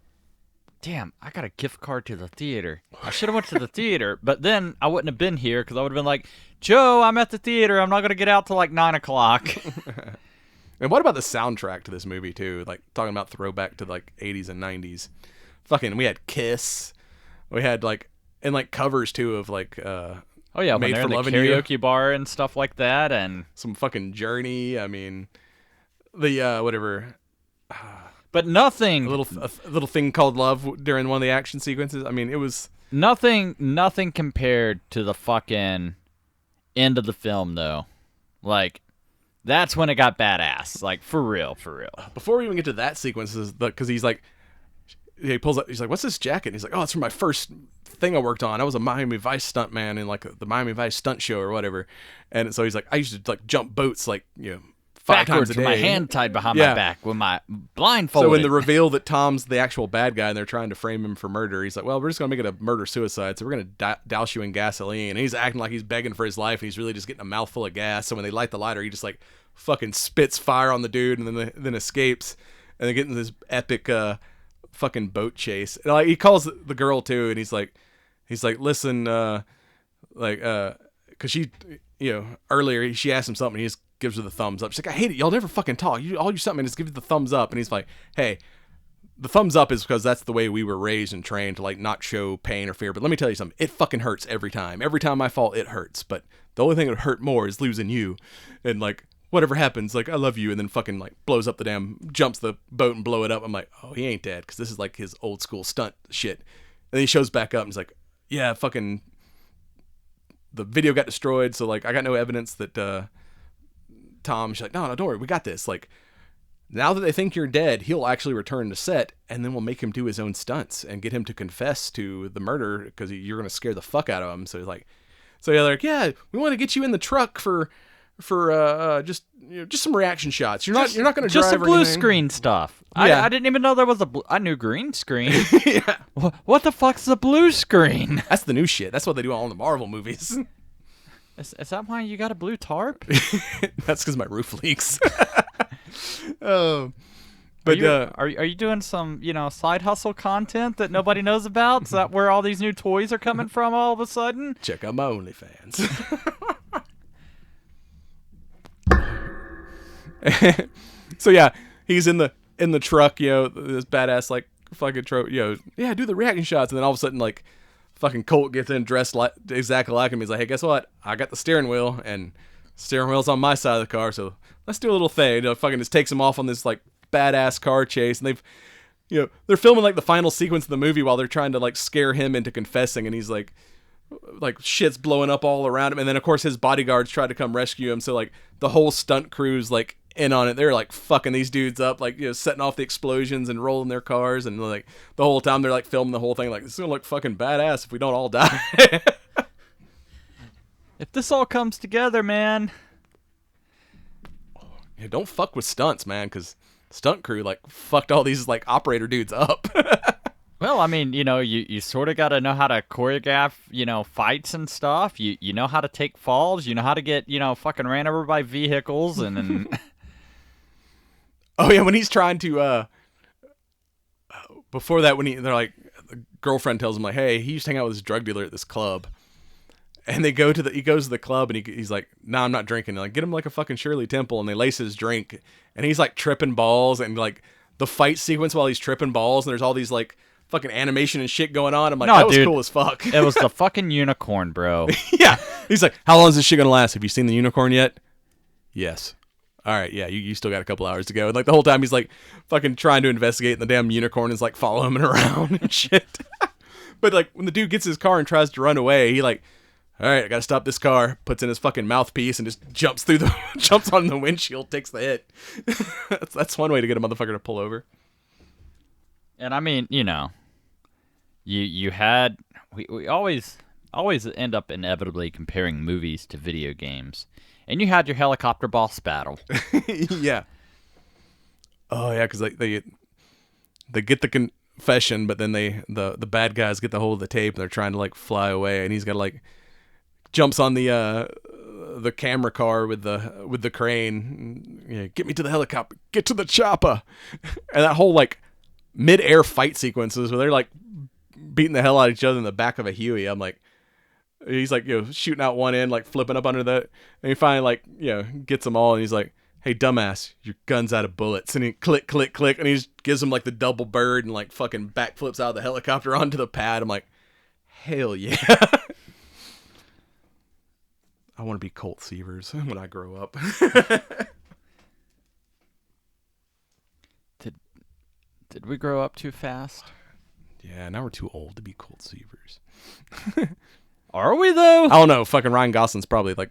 damn, I got a gift card to the theater. I should have went to the theater, but then I wouldn't have been here because I would have been like, Joe, I'm at the theater. I'm not going to get out till like 9 o'clock. And what about the soundtrack to this movie, too? Like, talking about throwback to, like, 80s and 90s. Fucking, we had Kiss. We had, like, and, like, covers, too, of, like, oh, yeah, Made when for they're in the karaoke bar and stuff like that. And some fucking Journey. I mean, the, whatever. But nothing. A little thing called Love during one of the action sequences. I mean, it was... Nothing compared to the fucking end of the film, though. Like... That's when it got badass, like for real. Before we even get to that sequence, because he's like, he pulls up, he's like, "What's this jacket?" And he's like, "Oh, it's from my first thing I worked on. I was a Miami Vice stunt man in like the Miami Vice stunt show or whatever." And so he's like, "I used to like jump boats like 5 times a day, with my hand tied behind my back with my blindfolded." So when the reveal that Tom's the actual bad guy and they're trying to frame him for murder, he's like, "Well, we're just gonna make it a murder suicide. So we're gonna douse you in gasoline." And he's acting like he's begging for his life, and he's really just getting a mouthful of gas. So when they light the lighter, he just like fucking spits fire on the dude and then escapes, and then getting this epic fucking boat chase. And like he calls the girl too, and he's like, "Listen, because she, earlier she asked him something, and he just gives her the thumbs up. She's like, "I hate it. Y'all never fucking talk. All you something just give you the thumbs up." And he's like, "Hey, the thumbs up is because that's the way we were raised and trained to like not show pain or fear. But let me tell you something. It fucking hurts every time. Every time I fall, it hurts. But the only thing that would hurt more is losing you. And like whatever happens, like I love you." And then fucking like blows up jumps the boat and blow it up. I'm like, oh, he ain't dead because this is like his old school stunt shit. And then he shows back up and he's like, yeah, fucking the video got destroyed. So like I got no evidence that Tom. She's like, no, don't worry, we got this. Like now that they think you're dead, he'll actually return to set, and then we'll make him do his own stunts and get him to confess to the murder because you're gonna scare the fuck out of him. So he's like, they're like, yeah, we want to get you in the truck for just some reaction shots. You're not gonna drive just some blue anything. Screen stuff. Yeah. I didn't even know there was I knew green screen. Yeah, What the fuck's a blue screen? that's the new shit. That's what they do all in the Marvel movies. Is that why you got a blue tarp? That's because my roof leaks. But are you doing some side hustle content that nobody knows about? Is that where all these new toys are coming from all of a sudden? Check out my OnlyFans. So yeah, he's in the truck, this badass like fucking trope, yeah, do the reaction shots, and then all of a sudden like fucking Colt gets in dressed like exactly like him. He's like, hey, guess what? I got the steering wheel, and steering wheel's on my side of the car, so let's do a little thing. Fucking just takes him off on this like badass car chase, and they're filming like the final sequence of the movie while they're trying to like scare him into confessing, and he's like shit's blowing up all around him, and then of course his bodyguards try to come rescue him, so like the whole stunt crew's like in on it. They're like fucking these dudes up, like setting off the explosions and rolling their cars, and like the whole time they're like filming the whole thing like, this is gonna look fucking badass if we don't all die. If this all comes together, man. Yeah, don't fuck with stunts, man, because stunt crew like fucked all these like operator dudes up. Well, I mean, you sort of got to know how to choreograph, fights and stuff. You know how to take falls. You know how to get, fucking ran over by vehicles and Oh yeah, when he's trying to before that, they're like, the girlfriend tells him like, hey, he used to hang out with this drug dealer at this club, and he goes to the club, and he's like, nah, I'm not drinking. And like, get him like a fucking Shirley Temple, and they lace his drink, and he's like tripping balls, and like the fight sequence while he's tripping balls, and there's all these like fucking animation and shit going on. I'm like, No, that was dude. cool as fuck. It was the fucking unicorn, bro. Yeah. He's like, how long is this shit gonna last? Have you seen the unicorn yet? Yes. All right, yeah, you still got a couple hours to go. And like the whole time he's like fucking trying to investigate, and the damn unicorn is like following him around and shit. But like when the dude gets his car and tries to run away, he like, all right, I gotta stop this car. Puts in his fucking mouthpiece and just jumps on the windshield, takes the hit. That's one way to get a motherfucker to pull over. And I mean, you know, we always end up inevitably comparing movies to video games. And you had your helicopter boss battle. Yeah. Oh yeah, because they get the confession, but then the bad guys get the hold of the tape and they're trying to like fly away, and he's got to like jumps on the camera car with the crane. Yeah, get me to the helicopter, get to the chopper, and that whole like mid-air fight sequences where they're like beating the hell out of each other in the back of a Huey. I'm like. He's like, shooting out one end, like flipping up under that, and he finally like, gets them all, and he's like, "Hey, dumbass, your gun's out of bullets." And he click, click, click, and he just gives him like the double bird and like fucking backflips out of the helicopter onto the pad. I'm like, hell yeah. I want to be Colt Seavers when I grow up. Did we grow up too fast? Yeah, now we're too old to be Colt Seavers. Are we though? I don't know. Fucking Ryan Gosling's probably like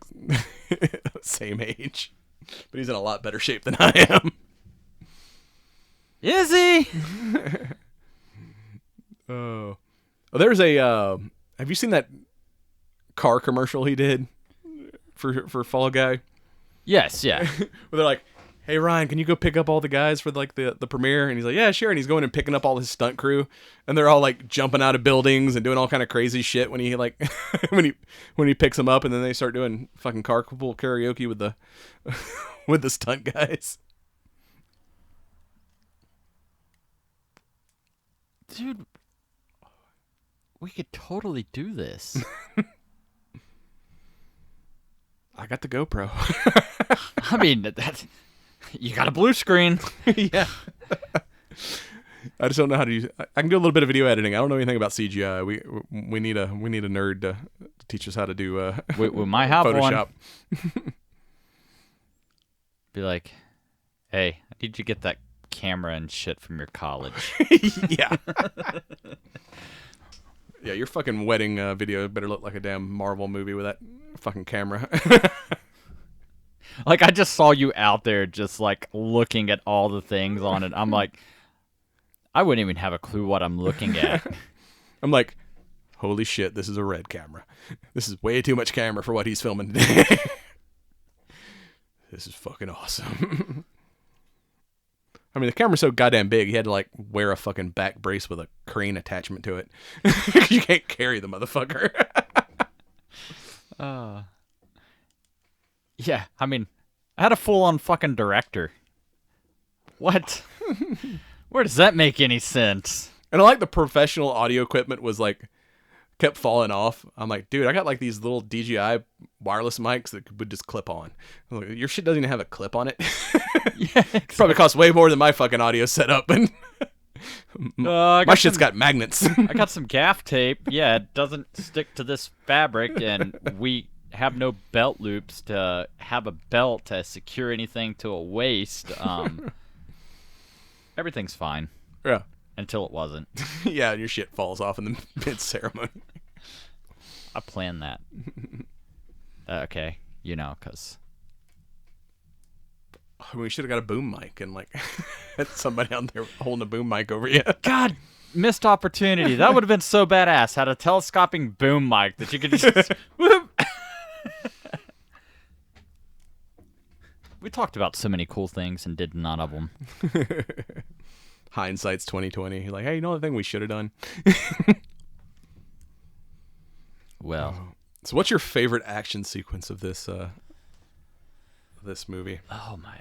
same age, but he's in a lot better shape than I am. Is he? Oh, there's a. Have you seen that car commercial he did for Fall Guy? Yes. Yeah. Where they're like, "Hey Ryan, can you go pick up all the guys for like the premiere?" And he's like, "Yeah, sure." And he's going and picking up all his stunt crew, and they're all like jumping out of buildings and doing all kind of crazy shit when he like when he picks them up, and then they start doing fucking carpool karaoke with the with the stunt guys. Dude, we could totally do this. I got the GoPro. I mean, that's. You got a blue screen. Yeah. I just don't know how to use. I can do a little bit of video editing. I don't know anything about CGI. We need a nerd to teach us how to do. We might have Photoshop. one. Be like, hey, I need you to get that camera and shit from your college. Yeah. Yeah, your fucking wedding video better look like a damn Marvel movie with that fucking camera. Like, I just saw you out there just, like, looking at all the things on it. I'm like, I wouldn't even have a clue what I'm looking at. I'm like, holy shit, this is a red camera. This is way too much camera for what he's filming today. This is fucking awesome. I mean, the camera's so goddamn big, he had to, like, wear a fucking back brace with a crane attachment to it. You can't carry the motherfucker. Yeah, I mean, I had a full-on fucking director. What? Where does that make any sense? And I like the professional audio equipment was like kept falling off. I'm like, dude, I got like these little DJI wireless mics that would just clip on. I'm like, your shit doesn't even have a clip on it. Yeah, It probably costs way more than my fucking audio setup. And my shit's got magnets. I got some gaff tape. Yeah, it doesn't stick to this fabric, and we have no belt loops to have a belt to secure anything to a waist. Everything's fine. Yeah. Until it wasn't. Yeah, and your shit falls off in the mid-ceremony. I planned that. Okay, because... We should have got a boom mic and like had somebody out there holding a boom mic over you. God, missed opportunity. That would have been so badass. Had a telescoping boom mic that you could just... Whoop. We talked about so many cool things and did none of them. Hindsight's 2020. You're like, hey, you know the thing we should have done? Well. So what's your favorite action sequence of this movie? Oh, my...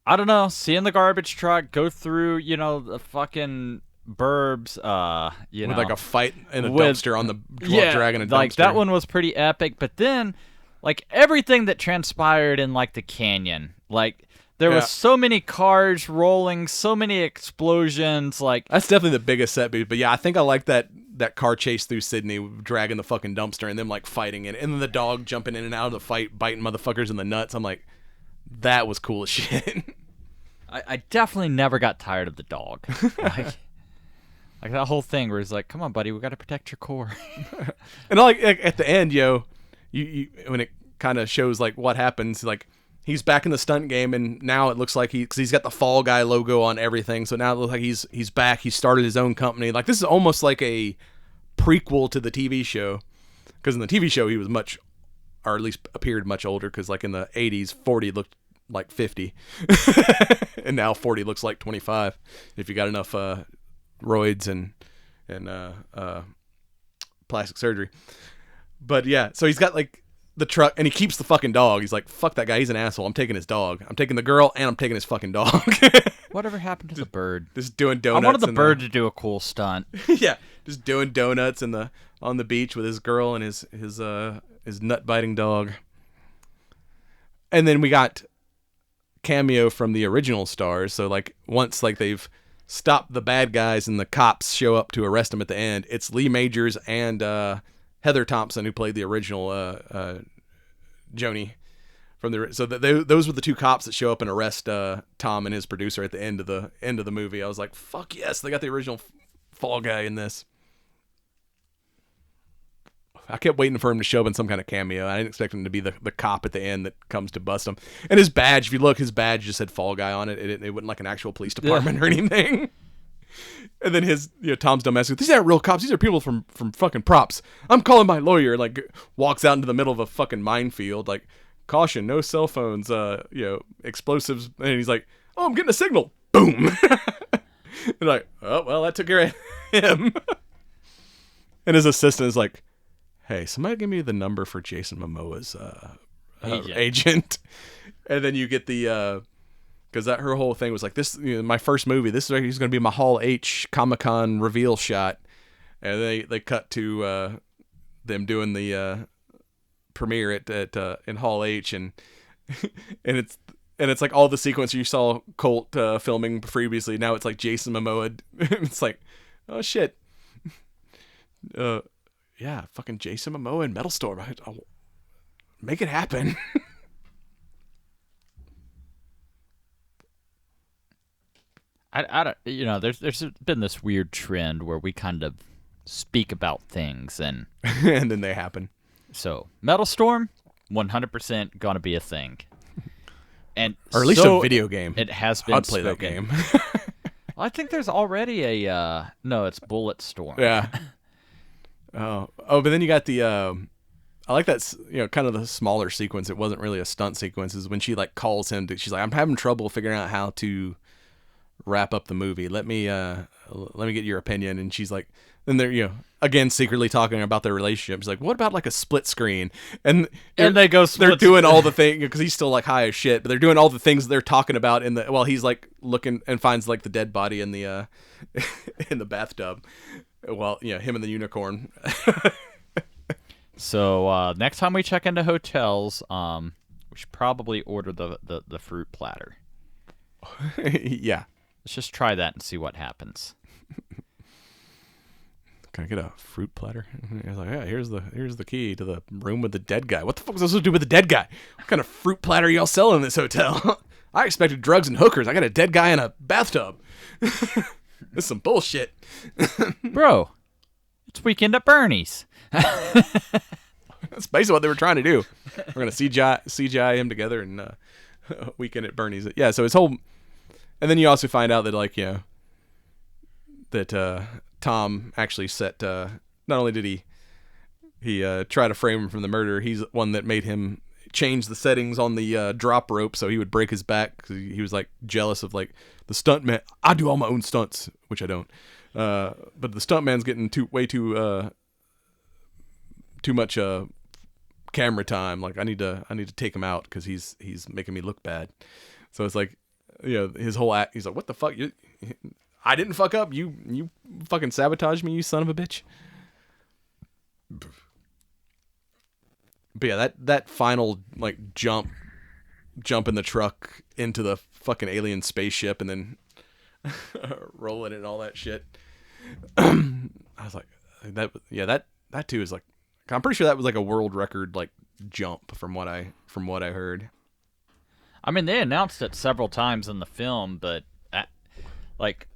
I don't know. Seeing the garbage truck go through, the fucking... burbs, with like a fight in a dumpster on the dragging a dumpster. Like that one was pretty epic. But then, like everything that transpired in like the canyon, like There was so many cars rolling, so many explosions. Like that's definitely the biggest set piece. But yeah, I think I like that car chase through Sydney, dragging the fucking dumpster and them like fighting it, and then the dog jumping in and out of the fight, biting motherfuckers in the nuts. I'm like, that was cool as shit. I definitely never got tired of the dog. Like that whole thing where he's like, "Come on, buddy, we got to protect your core." And like at the end, you when it kind of shows like what happens, like he's back in the stunt game, and now it looks like because he's got the Fall Guy logo on everything, so now it looks like he's back. He started his own company. Like this is almost like a prequel to the TV show, because in the TV show he was much, or at least appeared much older, because like in the 80s 40 looked like 50 and now 40 looks like 25 if you got enough roids and plastic surgery. But yeah, so he's got like the truck, and he keeps the fucking dog. He's like, fuck that guy, he's an asshole. I'm taking his dog. I'm taking the girl, and I'm taking his fucking dog. Whatever happened to the bird? Just doing donuts. I wanted the bird to do a cool stunt. Yeah, just doing donuts on the beach with his girl and his nut biting dog. And then we got cameo from the original stars. So like once like they've stopped the bad guys and the cops show up to arrest him at the end, it's Lee Majors and Heather Thompson, who played the original Joni from the. So those were the two cops that show up and arrest Tom and his producer at the end of the movie. I was like, fuck yes, they got the original Fall Guy in this. I kept waiting for him to show up in some kind of cameo. I didn't expect him to be the cop at the end that comes to bust him. And his badge, if you look, his badge just said Fall Guy on it. It wasn't like an actual police department or anything. And then Tom's dumbass, these aren't real cops. These are people from fucking props. I'm calling my lawyer. Like walks out into the middle of a fucking minefield. Like, caution, no cell phones, explosives. And he's like, oh, I'm getting a signal. Boom. And like, oh, well, that took care of him. And his assistant is like, hey, somebody give me the number for Jason Momoa's agent. And then you get the because her whole thing was like, this, my first movie, this is he's going to be my Hall H Comic-Con reveal shot. And they cut to them doing the premiere at in Hall H, and it's like all the sequence you saw Colt filming previously. Now it's like Jason Momoa. It's like, oh shit. Yeah, fucking Jason Momoa and Metal Storm. I'll make it happen. I don't, there's been this weird trend where we kind of speak about things and and then they happen. So Metal Storm, 100% gonna be a thing, and or at least a video game. It has been. I'd play that game. I think there's already a no. It's Bulletstorm. Yeah. But then you got the I like that, kind of the smaller sequence. It wasn't really a stunt sequence. Is when she like calls him she's like, I'm having trouble figuring out how to wrap up the movie. Let me get your opinion. And she's like, and they're again secretly talking about their relationship. She's like, what about like a split screen? And they go they're doing all the things, because he's still like high as shit, but they're doing all the things they're talking about while he's like looking and finds like the dead body in the in the bathtub. Well, him and the unicorn. So next time we check into hotels, we should probably order the fruit platter. Yeah. Let's just try that and see what happens. Can I get a fruit platter? I was like, yeah, here's the key to the room with the dead guy. What the fuck was I supposed to do with the dead guy? What kind of fruit platter y'all selling in this hotel? I expected drugs and hookers. I got a dead guy in a bathtub. This is some bullshit. Bro, it's Weekend at Bernie's. That's basically what they were trying to do. We're going to CGI him together and Weekend at Bernie's. Yeah, so his whole... And then you also find out that, like, that Tom actually set... not only did he try to frame him from the murder, he's one that made him change the settings on the drop rope so he would break his back, because he was, like, jealous of, like, the stunt man. I do all my own stunts, which I don't. But the stunt man's getting way too much camera time. Like, I need to take him out because he's making me look bad. So it's like, his whole act. He's like, what the fuck? I didn't fuck up. You fucking sabotaged me, you son of a bitch. But yeah, that final like jump jump in the truck into the fucking alien spaceship and then rolling it and all that shit. I was like, that too is like, I'm pretty sure that was like a world record like jump from what I heard. I mean, they announced it several times in the film, but like,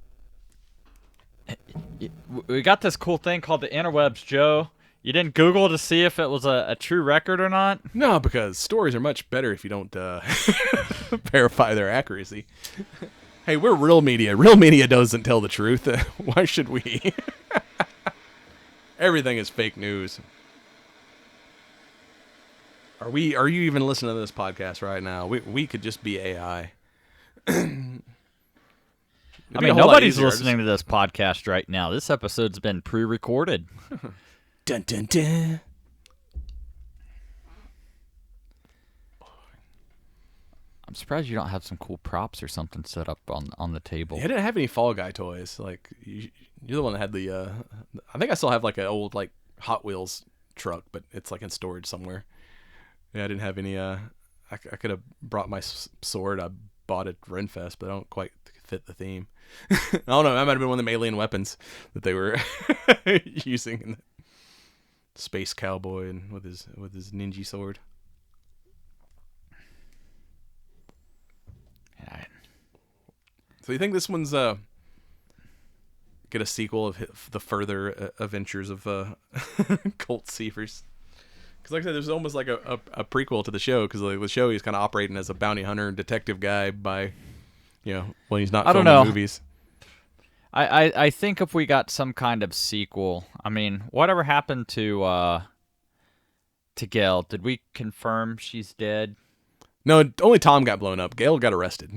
we got this cool thing called the interwebs, Joe. You didn't Google to see if it was a true record or not? No, because stories are much better if you don't verify their accuracy. Hey, we're real media. Real media doesn't tell the truth. Why should we? Everything is fake news. Are you even listening to this podcast right now? We could just be AI. I mean, nobody's listening to this podcast right now. This episode's been pre-recorded. Dun, dun, dun. I'm surprised you don't have some cool props or something set up on the table. Yeah, I didn't have any Fall Guy toys. Like you're the one that had the. I think I still have like an old like Hot Wheels truck, but it's like in storage somewhere. Yeah, I didn't have any. I could have brought my sword. I bought at Renfest, but I don't quite fit the theme. I don't know. That might have been one of them alien weapons that they were using in the space cowboy and with his ninja sword. So you think this one's get a sequel of the further adventures of Colt Seavers? Because like I said, there's almost like a prequel to the show, because like the show he's kind of operating as a bounty hunter and detective guy by, when he's not filming movies. I think if we got some kind of sequel, I mean, whatever happened to Gail? Did we confirm she's dead? No, only Tom got blown up. Gail got arrested.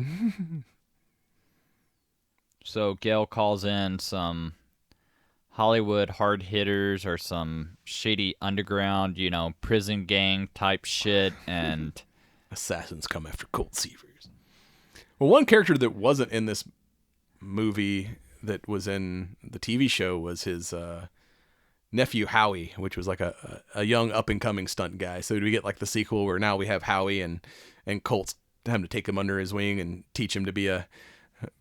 So Gail calls in some Hollywood hard hitters or some shady underground, prison gang type shit, and assassins come after Colt Seavers. Well, one character that wasn't in this movie that was in the TV show was his nephew Howie, which was like a young up and coming stunt guy. So we get like the sequel where now we have Howie and Colt's having to take him under his wing and teach him to be a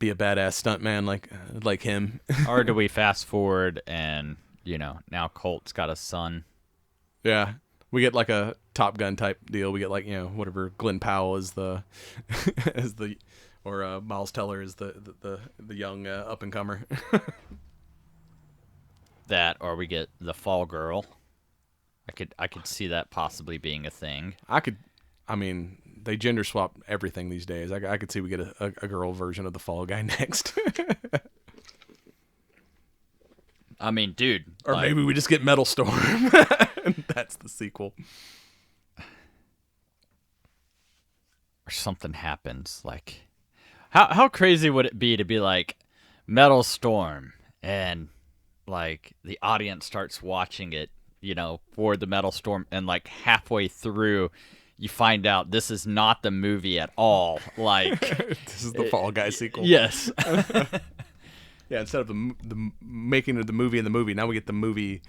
badass stuntman like him. Or do we fast forward and now Colt's got a son? Yeah, we get like a Top Gun type deal. We get like whatever Glenn Powell is the or Miles Teller is the young up and comer. That, or we get the Fall Girl. I could see that possibly being a thing. I mean, they gender swap everything these days. I could see we get a girl version of the Fall Guy next. I mean, dude. Or maybe we just get Metal Storm. And that's the sequel. Or something happens. Like, how crazy would it be to be like Metal Storm and like the audience starts watching it, for the Metal Storm, and like halfway through you find out this is not the movie at all. Like this is the Fall Guy sequel. Yes. Yeah, instead of the making of the movie in the movie, now we get the movie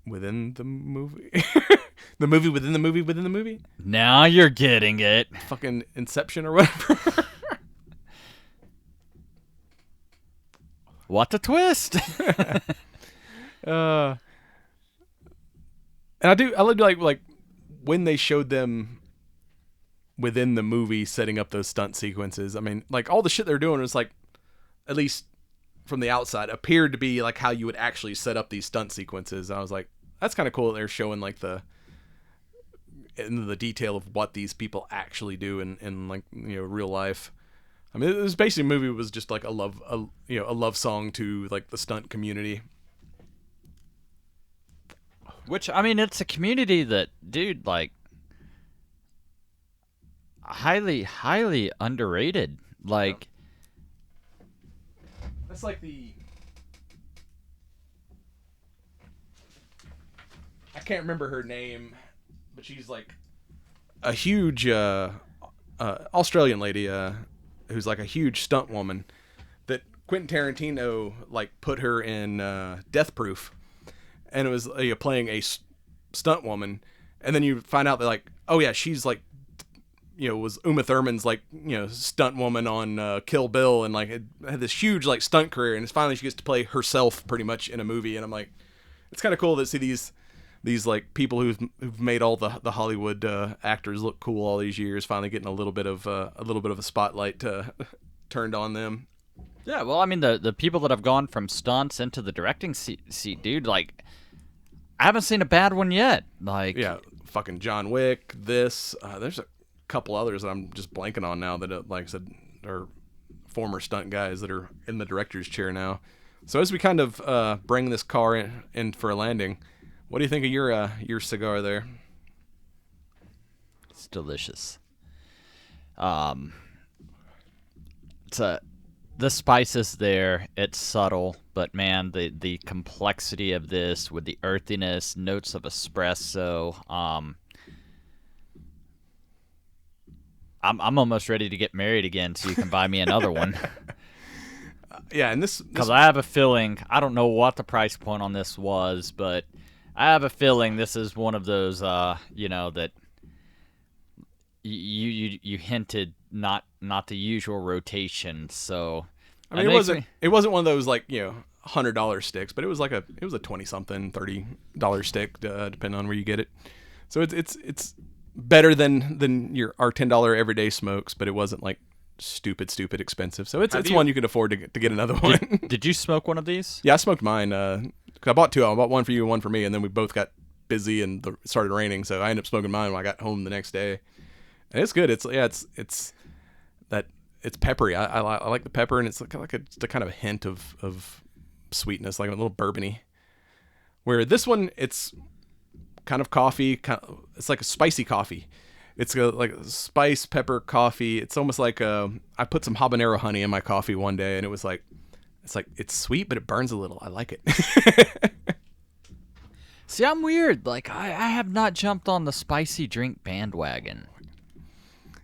within the movie. The movie within the movie within the movie. Now you're getting it. Fucking Inception or whatever. What a twist. And I like when they showed them within the movie setting up those stunt sequences. I mean, like all the shit they're doing was like, at least from the outside, appeared to be like how you would actually set up these stunt sequences. I was like, that's kind of cool that they're showing like the detail of what these people actually do in like real life. I mean, it was basically a movie was just like a love song to like the stunt community. Which, I mean, it's a community that, dude, like, highly, highly underrated. Like, that's like the. I can't remember her name, but she's like a huge Australian lady who's like a huge stunt woman that Quentin Tarantino like put her in Death Proof. And it was playing a stunt woman, and then you find out that like, oh yeah, she's like, was Uma Thurman's like, stunt woman on Kill Bill, and like had this huge like stunt career, and it's finally she gets to play herself pretty much in a movie, and I'm like, it's kind of cool to see these like people who've made all the Hollywood actors look cool all these years finally getting a little bit of a spotlight turned on them. Yeah, well, I mean, the people that have gone from stunts into the directing seat, dude, like, I haven't seen a bad one yet. Like, yeah, fucking John Wick. There's a couple others that I'm just blanking on now that, like I said, are former stunt guys that are in the director's chair now. So as we kind of bring this car in for a landing, what do you think of your cigar there? it's delicious. The spice is there. It's subtle, but man, the complexity of this with the earthiness, notes of espresso. I'm almost ready to get married again, so you can buy me another one. Yeah, and this Because I have a feeling, I don't know what the price point on this was, but I have a feeling this is one of those, that you hinted not the usual rotation. So I mean, it wasn't one of those like $100 sticks, but it was a 20-something, $30 stick, depending on where you get it. So it's better than our $10 everyday smokes, but it wasn't like stupid expensive. So it's one you can afford to get another one. Did you smoke one of these? Yeah, I smoked mine. 'Cause I bought two. I bought one for you and one for me, and then we both got busy and it started raining, so I ended up smoking mine when I got home the next day. And it's good. It's peppery. I like the pepper, and it's like a kind of a hint of sweetness, like a little bourbony. Where this one, it's kind of coffee. It's like a spicy coffee. It's like spice pepper coffee. It's almost like I put some habanero honey in my coffee one day, and it's sweet, but it burns a little. I like it. See, I'm weird. Like I have not jumped on the spicy drink bandwagon.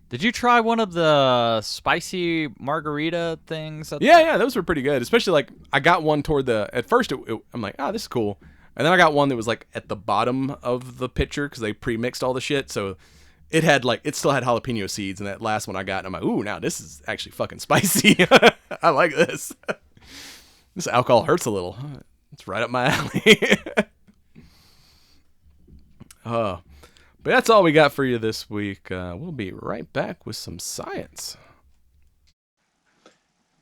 Did you try one of the spicy margarita things? Yeah, those were pretty good. Especially like I got one toward at first I'm like, this is cool. And then I got one that was like at the bottom of the pitcher because they pre-mixed all the shit. So it still had jalapeno seeds. And that last one I got, and I'm like, ooh, now this is actually fucking spicy. I like this. This alcohol hurts a little. It's right up my alley. But that's all we got for you this week. We'll be right back with some science.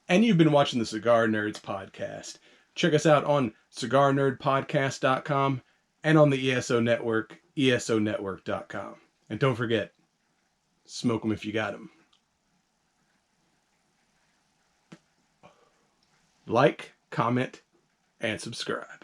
And you've been watching the Cigar Nerds podcast. Check us out on cigarnerdpodcast.com and on the ESO Network, esonetwork.com. And don't forget, smoke them if you got them. Like, comment, and subscribe.